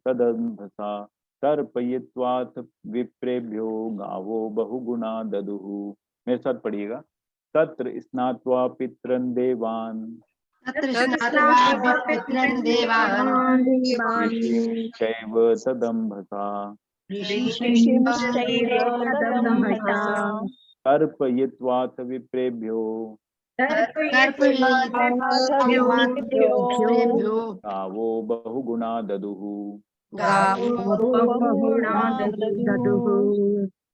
तदम्भसा। तर्पयित्वाथ विप्रेभ्यो गावो बहुगुणा ददुः। मेरे साथ पढ़िएगा। तत्र स्नात्वा पितरन् देवान् ऋषींश्चैव तदम्भसा। तर्पयित्वा विप्रेभ्यो गावो बहुगुणा ददुः।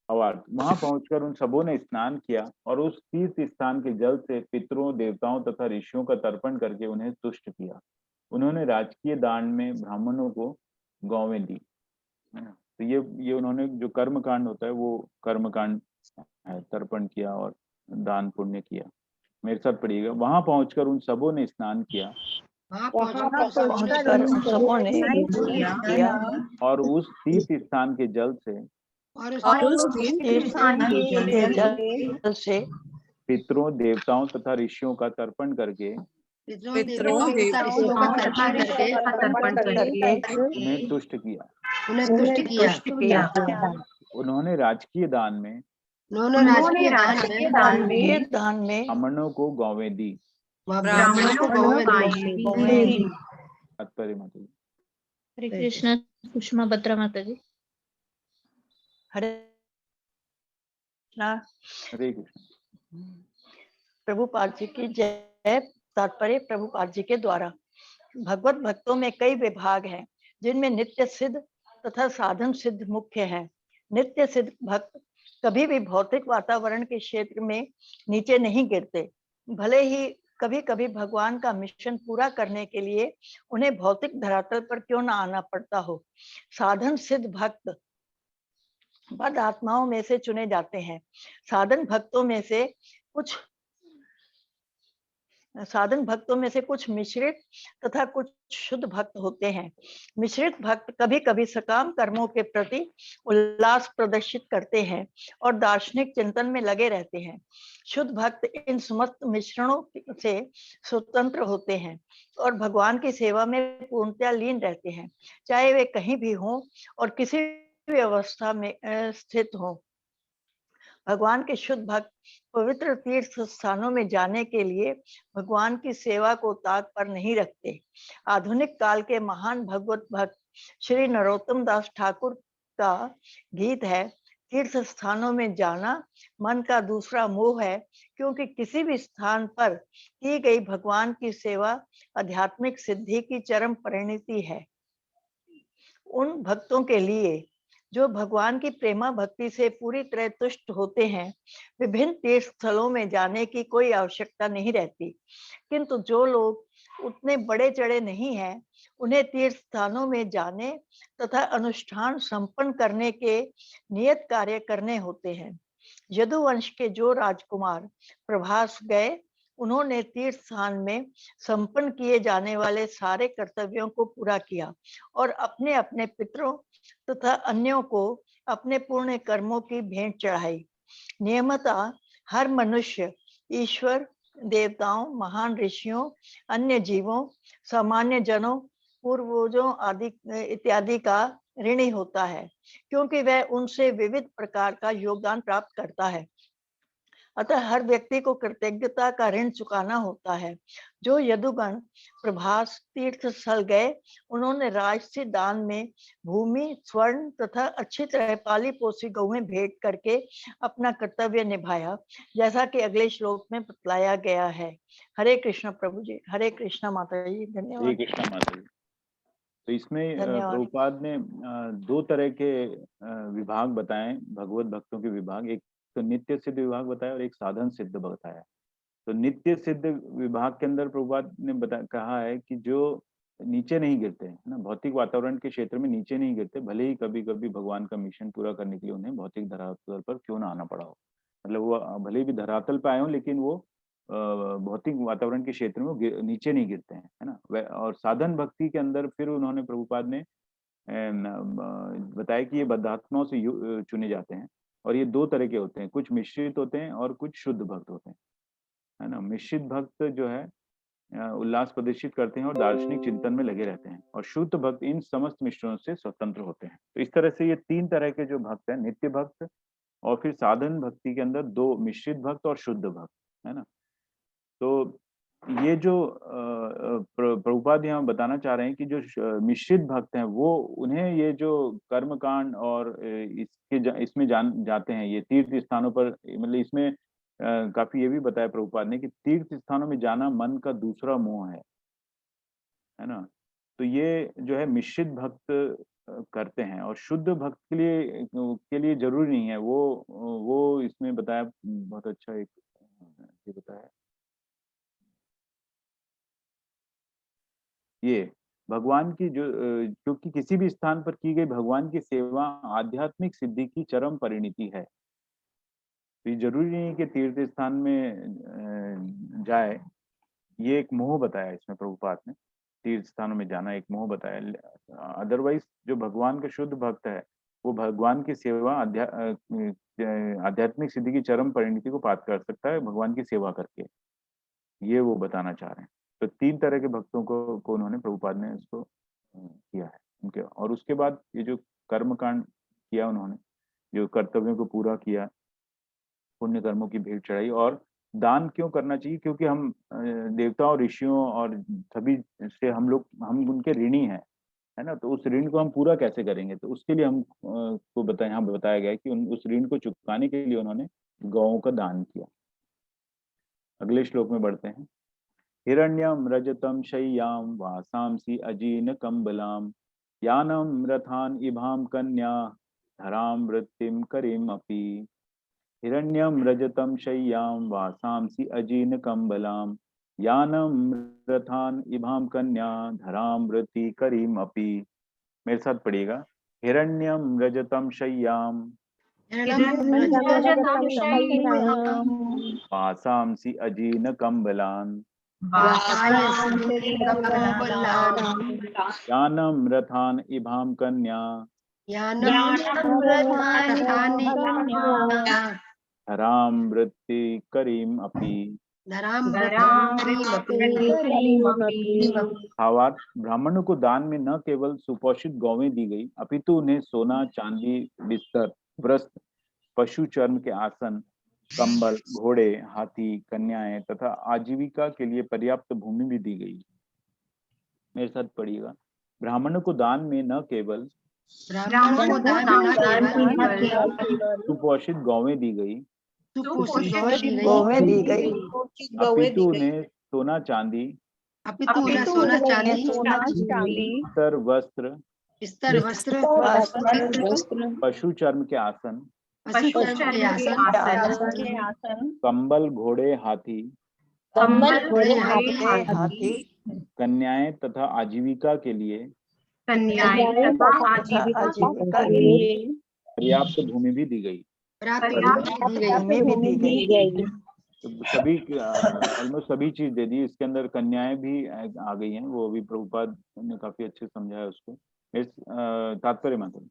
और वहां पहुंचकर उन सबों ने स्नान किया और उस तीर्थ स्थान के जल से पितरों, देवताओं तथा ऋषियों का तर्पण करके उन्हें तुष्ट किया। उन्होंने राजकीय दान में ब्राह्मणों को गौवें दी। तो ये उन्होंने जो कर्म कांड होता है वो कर्म कांड है, तर्पण किया और दान पुण्य किया। मेरे साथ पढ़िएगा, वहां पहुंचकर उन सबों ने स्नान किया और उस तीर्थ स्थान के जल से पितरों, देवताओं तथा ऋषियों का तर्पण करके उन्हें तुष्ट किया। उन्होंने राजकीय दान में ब्राह्मणों को गौवें दी। तात्पर्य माता जी। हरे कृष्णा। सुषमा बत्रा माता जी। हरे कृष्ण। प्रभुपाद जी की जय। तात्पर्य प्रभुपाद जी के द्वारा भगवत भक्तों में कई विभाग हैं, जिनमें नित्य सिद्ध तथा साधन सिद्ध मुख्य हैं। नित्य सिद्ध भक्त कभी भी भौतिक वातावरण के क्षेत्र में नीचे नहीं गिरते, भले ही कभी कभी भगवान का मिशन पूरा करने के लिए उन्हें भौतिक धरातल पर क्यों न आना पड़ता हो। साधन सिद्ध भक्त बद आत्माओं में से चुने जाते हैं। साधन भक्तों में से कुछ मिश्रित तथा कुछ शुद्ध भक्त होते हैं। मिश्रित भक्त कभी कभी सकाम कर्मों के प्रति उल्लास प्रदर्शित करते हैं और दार्शनिक चिंतन में लगे रहते हैं। शुद्ध भक्त इन समस्त मिश्रणों से स्वतंत्र होते हैं और भगवान की सेवा में पूर्णतया लीन रहते हैं, चाहे वे कहीं भी हों और किसी भी अवस्था में स्थित हों। भगवान के शुद्ध भक्त पवित्र तीर्थ स्थानों में जाने के लिए भगवान की सेवा को ताक पर नहीं रखते। आधुनिक काल के महान भगवत भक्त श्री नरोत्तम दास ठाकुर का गीत है, तीर्थ स्थानों में जाना मन का दूसरा मोह है, क्योंकि किसी भी स्थान पर की गई भगवान की सेवा आध्यात्मिक सिद्धि की चरम परिणति है। उन भक्तों के लिए जो भगवान की प्रेमा भक्ति से पूरी तरह तुष्ट होते हैं, विभिन्न तीर्थ स्थलों में जाने की कोई आवश्यकता नहीं रहती। किंतु जो लोग उतने बड़े चढ़े नहीं हैं, उन्हें तीर्थ स्थानों में जाने तथा अनुष्ठान संपन्न करने के नियत कार्य करने होते हैं। यदुवंश के जो राजकुमार प्रभास गए, उन्होंने तीर्थ स्थान में संपन्न किए जाने वाले सारे कर्तव्यों को पूरा किया और अपने अपने पितरों तथा अन्यों को अपने पूर्ण कर्मों की भेंट चढ़ाई। नियमतः हर मनुष्य ईश्वर, देवताओं, महान ऋषियों, अन्य जीवों, सामान्य जनों, पूर्वजों आदि इत्यादि का ऋणी होता है, क्योंकि वह उनसे विविध प्रकार का योगदान प्राप्त करता है। अतः हर व्यक्ति को कृतज्ञता का ऋण चुकाना होता है। जो यदुगण प्रभास तीर्थ स्थल गए, उन्होंने राजसी दान में भूमि, स्वर्ण तथा अच्छी तरह पाली पोसी गौएं भेंट करके अपना कर्तव्य निभाया, जैसा कि अगले श्लोक में बतलाया गया है। हरे कृष्ण प्रभु जी। हरे कृष्ण माता जी। धन्यवाद। हरे कृष्ण माता जी। तो इसमें प्रभुपाद ने दो तरह के विभाग बताए भगवत भक्तों के विभाग। एक तो नित्य सिद्ध विभाग बताया और एक साधन सिद्ध बताया। तो नित्य सिद्ध विभाग के अंदर प्रभुपाद ने कहा है कि जो नीचे नहीं गिरते है ना, भौतिक वातावरण के क्षेत्र में नीचे नहीं गिरते, भले ही कभी कभी भगवान का मिशन पूरा करने के लिए उन्हें भौतिक धरातल पर क्यों ना आना पड़ा हो, मतलब वो भले भी धरातल पे आए हो लेकिन वो भौतिक वातावरण के क्षेत्र में वो नीचे नहीं गिरते हैं, है ना। और साधन भक्ति के अंदर फिर उन्होंने प्रभुपाद ने बताया कि ये बद्धात्माओं से चुने जाते हैं और ये दो तरह के होते हैं, कुछ मिश्रित होते हैं और कुछ शुद्ध भक्त होते हैं, है ना। मिश्रित भक्त जो है उल्लास प्रदर्शित करते हैं और दार्शनिक चिंतन में लगे रहते हैं, और शुद्ध भक्त इन समस्त मिश्रणों से स्वतंत्र होते हैं। तो इस तरह से ये तीन तरह के जो भक्त हैं, नित्य भक्त और फिर साधन भक्ति के अंदर दो, मिश्रित भक्त और शुद्ध भक्त, है ना। तो ये जो प्रभुपाद यहाँ बताना चाह रहे हैं कि जो मिश्रित भक्त हैं वो उन्हें ये जो कर्म कांड और इसमें जाते हैं, ये तीर्थ स्थानों पर, मतलब इसमें काफी ये भी बताया प्रभुपाद ने कि तीर्थ स्थानों में जाना मन का दूसरा मोह है ना। तो ये जो है मिश्रित भक्त करते हैं, और शुद्ध भक्त के लिए जरूरी नहीं है वो इसमें बताया, बहुत अच्छा एक ये बताया। ये भगवान की क्योंकि किसी भी स्थान पर की गई भगवान की सेवा आध्यात्मिक सिद्धि की चरम परिणति है। तो ये जरूरी नहीं है कि तीर्थ स्थान में जाए, ये एक मोह बताया इसमें प्रभुपाद ने, तीर्थ स्थानों में जाना एक मोह बताया। अदरवाइज जो भगवान का शुद्ध भक्त है वो भगवान की सेवा आध्यात्मिक सिद्धि की चरम परिणति को प्राप्त कर सकता है भगवान की सेवा करके, ये वो बताना चाह रहे हैं। तो 3 तरह के भक्तों को उन्होंने, प्रभुपाद ने इसको किया है उनके। और उसके बाद ये जो कर्म कांड किया उन्होंने, जो कर्तव्यों को पूरा किया, पुण्य कर्मों की भेंट चढ़ाई। और दान क्यों करना चाहिए? क्योंकि हम देवताओं, ऋषियों और सभी से हम उनके ऋणी हैं, है ना। तो उस ऋण को हम पूरा कैसे करेंगे? तो उसके लिए हम को यहाँ बताया गया है कि उस ऋण को चुकाने के लिए उन्होंने गौओं का दान किया। अगले श्लोक में बढ़ते हैं। हिरण्यम रजतम शय्याम वासांसि अजीन कंबलाम यानम रथान इभाम कन्या धराम वृत्तिम करीम अपि। हिरण्यम रजतम शय्याम वासांसि अजीन कंबलाम यानम रथान इभाम कन्या धराम वृत्ति करीम अपि। मेरे साथ पढ़िएगा। हिरण्यम रजतम शय्याम वासांसि अजीन कंबलान यानम रथान इभाम कन्या धराम वृत्ति करीम अपि। भावार्थ, ब्राह्मणों को दान में न केवल सुपोषित गौवें दी गई, अपितु उन्हें सोना, चांदी, बिस्तर, वस्त्र, पशु चर्म के आसन, कंबल, घोड़े, हाथी, कन्याएं तथा आजीविका के लिए पर्याप्त भूमि भी दी गई। मेरे साथ पढ़िएगा। ब्राह्मणों को दान में न केवल सुपोषित गौवें दी गई, अपितु उन्हें सोना चांदी, बिस्तर, वस्त्र, पशु चर्म के आसन, कंबल, घोड़े, हाथी, कन्याएं तथा आजीविका के लिए पर्याप्त भूमि भी दी गई। तो सभी ऑलमोस्ट सभी चीज दे दी। इसके अंदर कन्याएं भी आ गई हैं, वो भी प्रभुपाद ने काफी अच्छे समझाया उसको। इस तात्पर्य माता जी।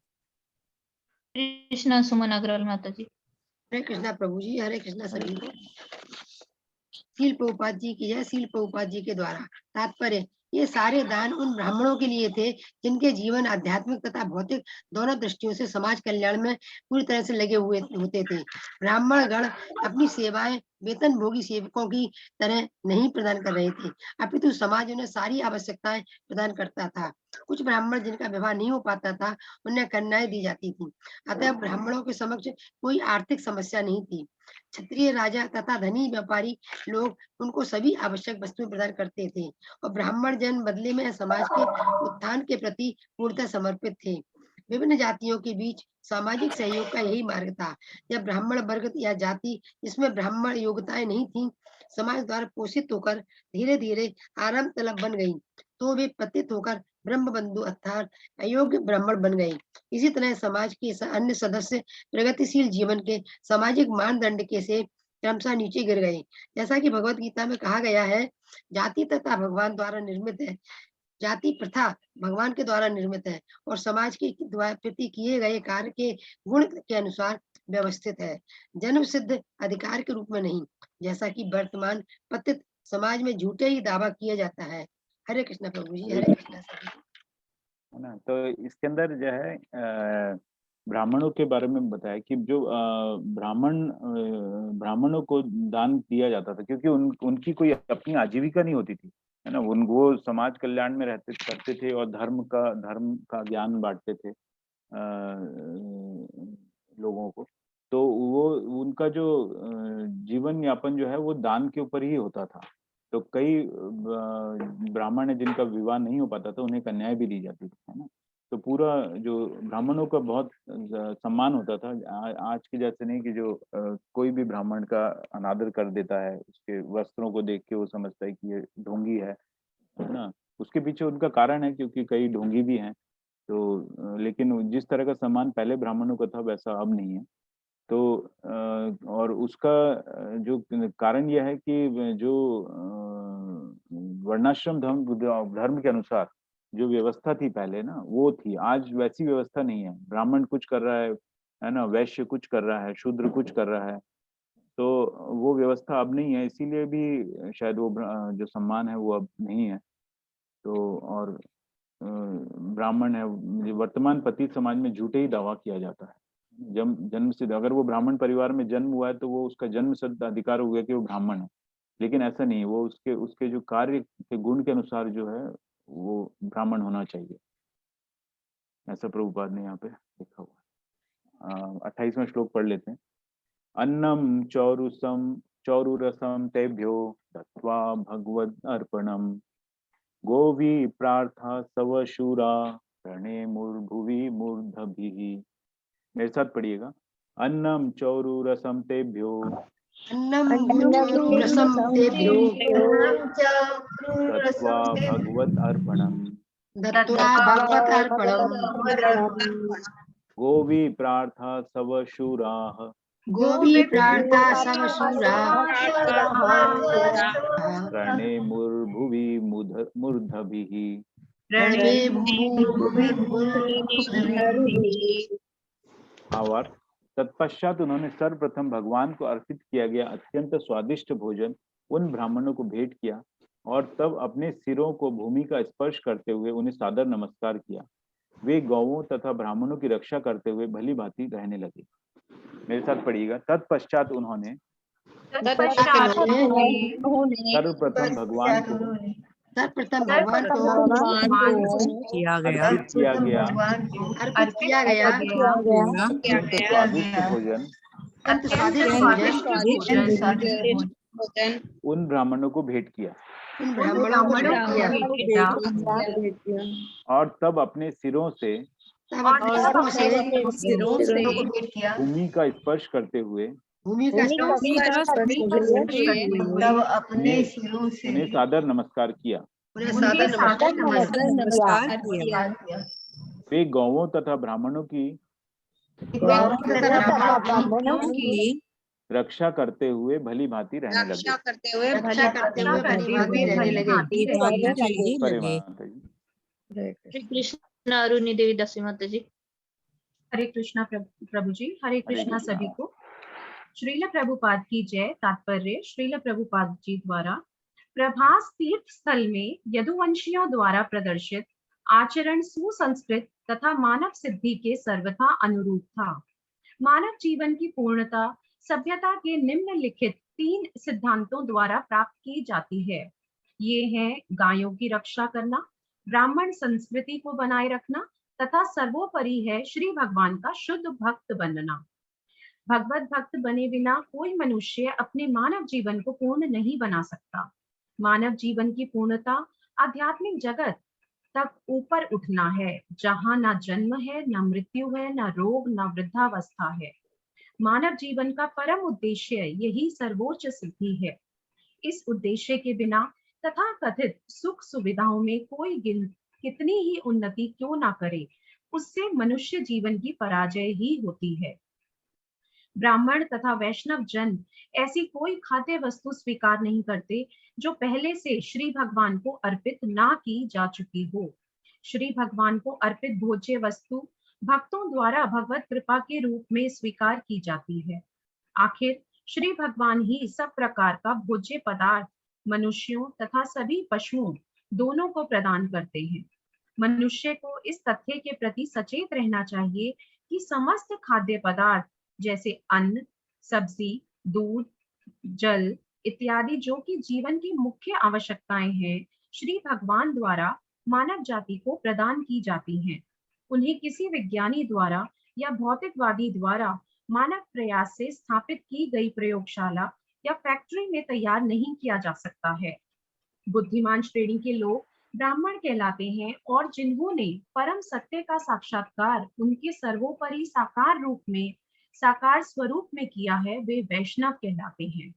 कृष्णा सुमन अग्रवाल माता जी। हरे कृष्णा प्रभु जी, हरे कृष्णा सभी को। शील प्रभुपाद जी की जय। शील प्रभुपाद जी के द्वारा तात्पर्य, ये सारे दान उन ब्राह्मणों के लिए थे जिनके जीवन आध्यात्मिक तथा भौतिक दोनों दृष्टियों से समाज कल्याण में पूरी तरह से लगे हुए होते थे। ब्राह्मण गण अपनी सेवाएं वेतन भोगी सेवकों की तरह नहीं प्रदान कर रहे थे, अपितु समाज उन्हें सारी आवश्यकताएं प्रदान करता था। कुछ ब्राह्मण जिनका विवाह नहीं हो पाता था, उन्हें कन्याएं दी जाती थी। अतः ब्राह्मणों के समक्ष कोई आर्थिक समस्या नहीं थी। क्षत्रिय राजा तथा धनी व्यापारी लोग उनको सभी आवश्यक वस्तुएं प्रदान करते थे, और ब्राह्मण जन बदले में समाज के उत्थान के प्रति पूर्णतः समर्पित थे। विभिन्न जातियों के बीच सामाजिक सहयोग का यही मार्ग था। जब ब्राह्मण वर्ग या जाति जिसमें ब्राह्मण योग्यताएं नहीं थी समाज द्वारा पोषित होकर धीरे धीरे आराम तलब बन गई, तो वे पतित होकर ब्रह्म बंधु अर्थात अयोग्य ब्राह्मण बन गए। इसी तरह समाज के अन्य सदस्य प्रगतिशील जीवन के सामाजिक मानदंड के से क्रमशः नीचे गिर गए। जैसा कि भगवत गीता में कहा गया है, जाति तथा भगवान द्वारा निर्मित है, जाति प्रथा भगवान के द्वारा निर्मित है और समाज के प्रति किए गए कार्य के गुण के अनुसार व्यवस्थित है, जन्म सिद्ध अधिकार के रूप में नहीं, जैसा कि वर्तमान पतित समाज में झूठे ही दावा किया जाता है। हरे कृष्ण प्रभु जी, हरे कृष्ण। है ना। तो इसके अंदर जो है ब्राह्मणों के बारे में बताया कि जो ब्राह्मणों को दान दिया जाता था, क्योंकि उनकी कोई अपनी आजीविका नहीं होती थी, है ना। वो समाज कल्याण में करते थे और धर्म का ज्ञान बांटते थे लोगों को। तो वो उनका जो जीवन यापन जो है वो दान के ऊपर ही होता था। तो कई ब्राह्मण है जिनका विवाह नहीं हो पाता था, उन्हें कन्याएं भी दी जाती थी, है ना। तो पूरा जो ब्राह्मणों का बहुत सम्मान होता था। आज के जैसे नहीं कि जो कोई भी ब्राह्मण का अनादर कर देता है, उसके वस्त्रों को देख के वो समझता है कि ये ढोंगी है ना। उसके पीछे उनका कारण है, क्योंकि कई ढोंगी भी हैं। तो लेकिन जिस तरह का सम्मान पहले ब्राह्मणों का था वैसा अब नहीं है। तो और उसका जो कारण यह है कि जो वर्णाश्रम धर्म के अनुसार जो व्यवस्था थी पहले ना, वो थी। आज वैसी व्यवस्था नहीं है। ब्राह्मण कुछ कर रहा है ना, वैश्य कुछ कर रहा है, शूद्र कुछ कर रहा है। तो वो व्यवस्था अब नहीं है, इसीलिए भी शायद वो जो सम्मान है वो अब नहीं है। तो और ब्राह्मण है, वर्तमान पतित समाज में झूठे ही दावा किया जाता है। जन्म सिद्ध, अगर वो ब्राह्मण परिवार में जन्म हुआ है तो वो उसका जन्म सिद्ध अधिकार हो गया कि वो ब्राह्मण है। लेकिन ऐसा नहीं है, वो उसके जो कार्य के गुण के अनुसार जो है वो ब्राह्मण होना चाहिए, ऐसा प्रभुपाद ने यहाँ पे लिखा हुआ है। 28वां श्लोक पढ़ लेते हैं। अन्नम चौरुरसम तेभ्यो दत्वा भगवद अर्पणम गोवी प्रार्था सवशूरा रणे मूर्भुवि मूर्धभिः। मेरे साथ पढ़िएगा। अन्नम चौरुरसम तेभ्यो दत्वा भगवत अर्पणम गोवी प्रार्था सवशूराः रणे मूर्भुवि मूर्धभिः। भावार्थ, तत्पश्चात उन्होंने सर्वप्रथम भगवान को अर्पित किया गया अत्यंत स्वादिष्ट भोजन उन ब्राह्मणों को भेंट किया और तब अपने सिरों को भूमि का स्पर्श करते हुए उन्हें सादर नमस्कार किया। वे गौओं तथा ब्राह्मणों की रक्षा करते हुए भली भांति रहने लगे। मेरे साथ पढ़िएगा। तत्पश्चात उन्होंने सर्वप्रथम भगवान को अर्पित किया गया स्वादिष्ट भोजन उन ब्राह्मणों को भेंट किया और तब अपने सिरों से भूमि का स्पर्श करते हुए उन्हें सादर नमस्कार किया। वे गौओं तथा ब्राह्मणों की रक्षा करते हुए भली भांति रहने लगे। श्री कृष्ण अरुणी देवी दासी माता जी। हरे कृष्णा प्रभु जी। हरे कृष्णा सभी को। श्रील प्रभुपाद की जय। तात्पर्य, श्रील प्रभुपाद जी द्वारा प्रभास तीर्थ स्थल में यदुवंशियों द्वारा प्रदर्शित आचरण सुसंस्कृत तथा मानव सिद्धि के सर्वथा अनुरूप था। मानव जीवन की पूर्णता सभ्यता के निम्नलिखित 3 सिद्धांतों द्वारा प्राप्त की जाती है। ये हैं गायों की रक्षा करना, ब्राह्मण संस्कृति को बनाए रखना तथा सर्वोपरि है श्री भगवान का शुद्ध भक्त बनना। भगवत भक्त बने बिना कोई मनुष्य अपने मानव जीवन को पूर्ण नहीं बना सकता। मानव जीवन की पूर्णता आध्यात्मिक जगत तक ऊपर उठना है, जहां ना जन्म है, ना मृत्यु है, ना रोग, ना वृद्धावस्था है। मानव जीवन का परम उद्देश्य यही सर्वोच्च सिद्धि है। इस उद्देश्य के बिना तथा कथित सुख सुविधाओं में कोई कितनी ही उन्नति क्यों ना करे, उससे मनुष्य जीवन की पराजय ही होती है। ब्राह्मण तथा वैष्णव जन ऐसी कोई खाद्य वस्तु स्वीकार नहीं करते जो पहले से श्री भगवान को अर्पित ना की जा चुकी हो। श्री भगवान को अर्पित भोज्य वस्तु भक्तों द्वारा भगवत कृपा के रूप में स्वीकार की जाती है। आखिर श्री भगवान ही सब प्रकार का भोज्य पदार्थ मनुष्यों तथा सभी पशुओं दोनों को प्रदान करते हैं। मनुष्य को इस तथ्य के प्रति सचेत रहना चाहिए कि समस्त खाद्य पदार्थ जैसे अन्न, सब्जी, दूध, जल इत्यादि जो कि जीवन की मुख्य आवश्यकताएं हैं, श्री भगवान द्वारा मानव जाति को प्रदान की जाती हैं। उन्हें किसी विज्ञानी द्वारा या भौतिकवादी द्वारा मानव प्रयास से स्थापित की गई प्रयोगशाला या फैक्ट्री में तैयार नहीं किया जा सकता है। बुद्धिमान श्रेणी के लोग ब्राह्मण कहलाते हैं और जिन्होंने परम सत्य का साक्षात्कार उनके सर्वोपरि साकार रूप में, साकार स्वरूप में किया है, वे वैष्णव कहलाते हैं।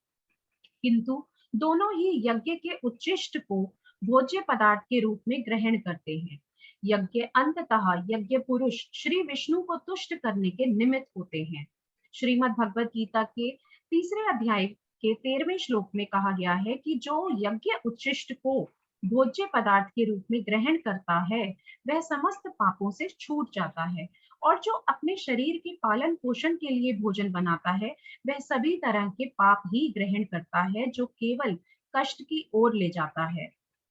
किंतु दोनों ही यज्ञ के उच्छिष्ट को भोज्य पदार्थ के रूप में ग्रहण करते हैं। यज्ञ अंततः यज्ञ पुरुष श्री विष्णु को तुष्ट करने के निमित्त होते हैं। श्रीमद् भगवद गीता के 3 अध्याय के 13वें श्लोक में कहा गया है कि जो यज्ञ उच्छिष्ट को भोज्य पदार्थ के रूप में ग्रहण करता है वह समस्त पापों से छूट जाता है, और जो अपने शरीर के पालन पोषण के लिए भोजन बनाता है वह सभी तरह के पाप ही ग्रहण करता है जो केवल कष्ट की ओर ले जाता है।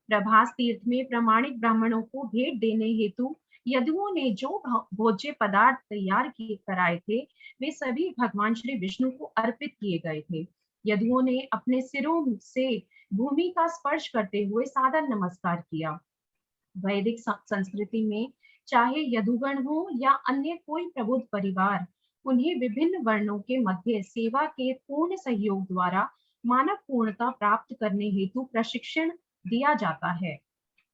प्रभास तीर्थ में प्रामाणिक ब्राह्मणों को भेंट देने हेतु यदुओं ने जो भोज्य पदार्थ तैयार किए कराए थे वे सभी भगवान श्री विष्णु को अर्पित किए गए थे। यदुओं ने अपने सिरों से भूमि का स्पर्श करते हुए सादर नमस्कार किया। वैदिक संस्कृति में चाहे यदुगण हो या अन्य कोई प्रबुद्ध परिवार, उन्हें विभिन्न वर्णों के मध्य सेवा के पूर्ण सहयोग द्वारा मानव पूर्णता प्राप्त करने हेतु प्रशिक्षण दिया जाता है।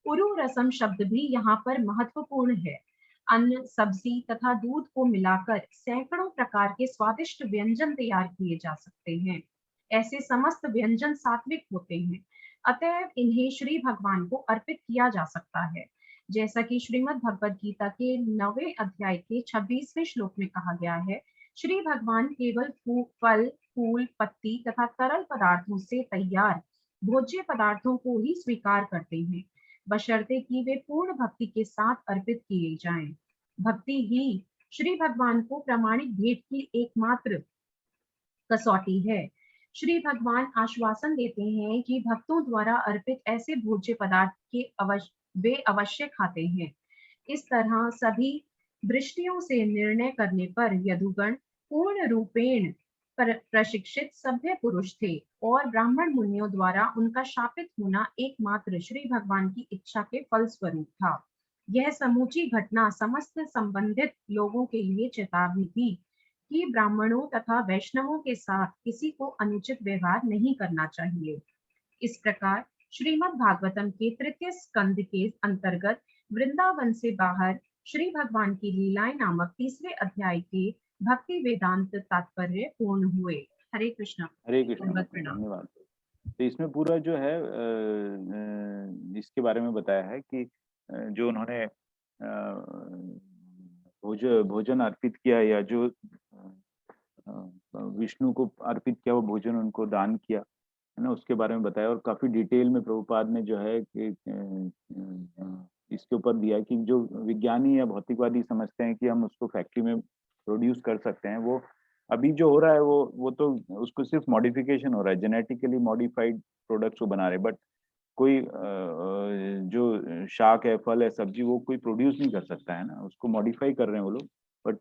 उरु रसम शब्द भी यहाँ पर महत्वपूर्ण है। अन्न, सब्जी तथा दूध को मिलाकर सैकड़ों प्रकार के स्वादिष्ट व्यंजन तैयार किए जा सकते हैं। ऐसे समस्त व्यंजन सात्विक होते हैं, अतएव इन्हें श्री भगवान को अर्पित किया जा सकता है। जैसा कि श्रीमद् भगवद गीता के 9वें अध्याय के 26वें श्लोक में कहा गया है, श्री भगवान केवल फल, फूल, पत्ती तथा तरल पदार्थों से तैयार भोज्य पदार्थों को ही स्वीकार करते हैं, बशर्ते कि वे पूर्ण भक्ति के साथ अर्पित किए जाएं। भक्ति ही श्री भगवान को प्रामाणिक भेंट की एकमात्र कसौटी है। श्री भगवान आश्वासन देते हैं कि भक्तों द्वारा अर्पित ऐसे भोज्य पदार्थ के वे अवश्य खाते हैं। इस तरह सभी दृष्टियों से निर्णय करने पर यदुगण पूर्ण रूपेण प्रशिक्षित सभ्य पुरुष थे और ब्राह्मण मुनियों द्वारा उनका शापित होना एकमात्र श्री भगवान की इच्छा के फलस्वरूप था। यह समूची घटना समस्त संबंधित लोगों के लिए चेतावनी थी कि ब्राह्मणों तथा वैष्णवों के साथ किसी को अनुचित व्यवहार नहीं करना चाहिए। इस प्रकार श्रीमद् भागवतम के 3 स्कंद के अंतर्गत वृंदावन से बाहर श्री भगवान की लीलाएं नामक 3 अध्याय के भक्ति वेदांत तात्पर्य पूर्ण हुए। हरे कृष्णा। हरे कृष्णा, धन्यवाद। तो इसमें पूरा जो है इसके बारे में बताया है कि जो उन्होंने भोजन अर्पित किया या जो विष्णु को अर्पित किया वो भोजन उनको दान किया है ना, उसके बारे में बताया। और काफी डिटेल में प्रभुपाद ने जो है कि इसके ऊपर दिया कि जो विज्ञानी या भौतिकवादी समझते हैं कि हम उसको फैक्ट्री में प्रोड्यूस कर सकते हैं, वो अभी जो हो रहा है वो तो उसको सिर्फ मॉडिफिकेशन हो रहा है, जेनेटिकली मॉडिफाइड प्रोडक्ट्स को बना रहे, बट कोई जो शाक है, फल है, सब्जी, वो कोई प्रोड्यूस नहीं कर सकता है ना, उसको मॉडिफाई कर रहे हैं वो लोग, बट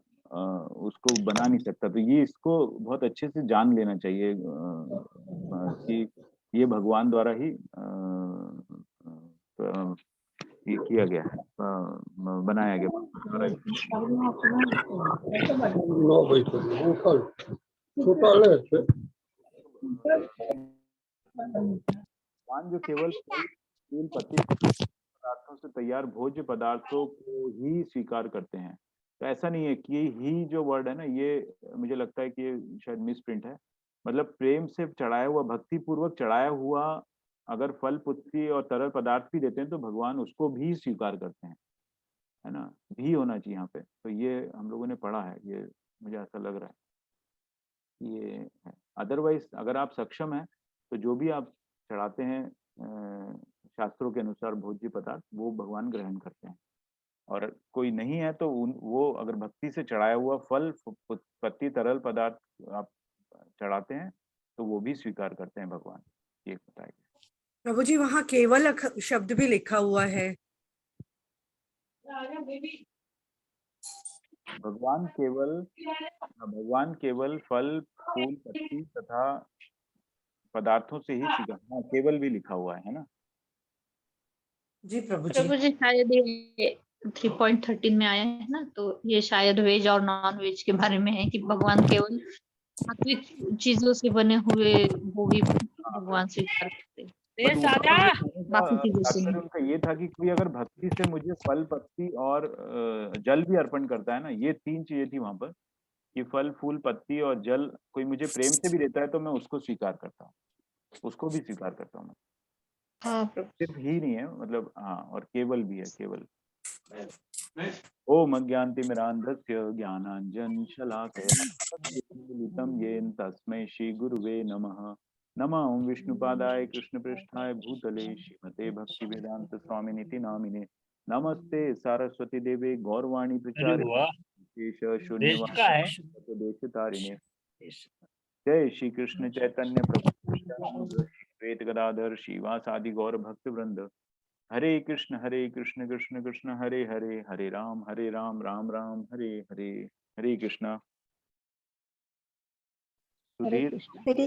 उसको बना नहीं सकता। तो ये इसको बहुत अच्छे से जान लेना चाहिए कि ये भगवान द्वारा ही ये किया गया है, बनाया गया। भगवान जो केवल तेल पत्ती पदार्थों से तैयार भोज्य पदार्थों को ही स्वीकार करते हैं। तो ऐसा नहीं है कि ही जो वर्ड है ना, ये मुझे लगता है कि ये शायद मिसप्रिंट है। मतलब प्रेम से चढ़ाया हुआ, भक्ति पूर्वक चढ़ाया हुआ अगर फल, पुष्टि और तरल पदार्थ भी देते हैं तो भगवान उसको भी स्वीकार करते हैं, है ना, भी होना चाहिए यहाँ पे। तो ये हम लोगों ने पढ़ा है, ये मुझे ऐसा लग रहा है ये है। अदरवाइज अगर आप सक्षम हैं तो जो भी आप चढ़ाते हैं शास्त्रों के अनुसार भोज्य पदार्थ, वो भगवान ग्रहण करते हैं। और कोई नहीं है तो वो अगर भक्ति से चढ़ाया हुआ फल, पत्ती, तरल पदार्थ आप चढ़ाते हैं तो वो भी स्वीकार करते हैं भगवान। ये बताएगा प्रभु जी, वहाँ केवल शब्द भी लिखा हुआ है। भगवान केवल फल फूल पत्ती तथा पदार्थों से ही सीखा। हाँ, केवल भी लिखा हुआ है ना। जी प्रभु जी। प्रभु जी शायद ये 3.13 में आया है ना, तो ये शायद वेज और नॉन वेज के बारे में है कि भगवान केवल सात्विक चीजों से बने हुए वो भी भगवान स्वीकार करते हैं, बाकी चीजों से तात्पर्य नहीं। उनका ये था कि कोई अगर भक्ति से मुझे फल पत्ती और जल भी अर्पण करता है ना, ये 3 चीजें थी वहां पर कि फल फूल पत्ती और जल कोई मुझे प्रेम से भी देता है तो मैं उसको स्वीकार करता हूँ, उसको भी स्वीकार करता हूँ मैं। हाँ प्रभु। सिर्फ ही नहीं है, मतलब हाँ, और केवल भी है, केवल। ओम अज्ञानतिमिरान्धस्य ज्ञानाञ्जनशलाकया येन तस्मै श्री गुरुवे नमः। नमः ओम विष्णुपादाय कृष्णपृष्ठाय भूतले श्रीमते भक्ति वेदांत स्वामिनिति नामिने। नमस्ते सारस्वती देवे गौरवाणी प्रचारिणे शून्यवाद जय श्री कृष्ण चैतन्य प्रभु नित्यानंद, श्री अद्वैत गदाधर श्रीवासादि गौर भक्त वृंद। हरे कृष्ण कृष्ण कृष्ण हरे हरे, हरे राम राम राम हरे हरे। हरे कृष्णा। हरे सुधीर, कृष्ण। हरे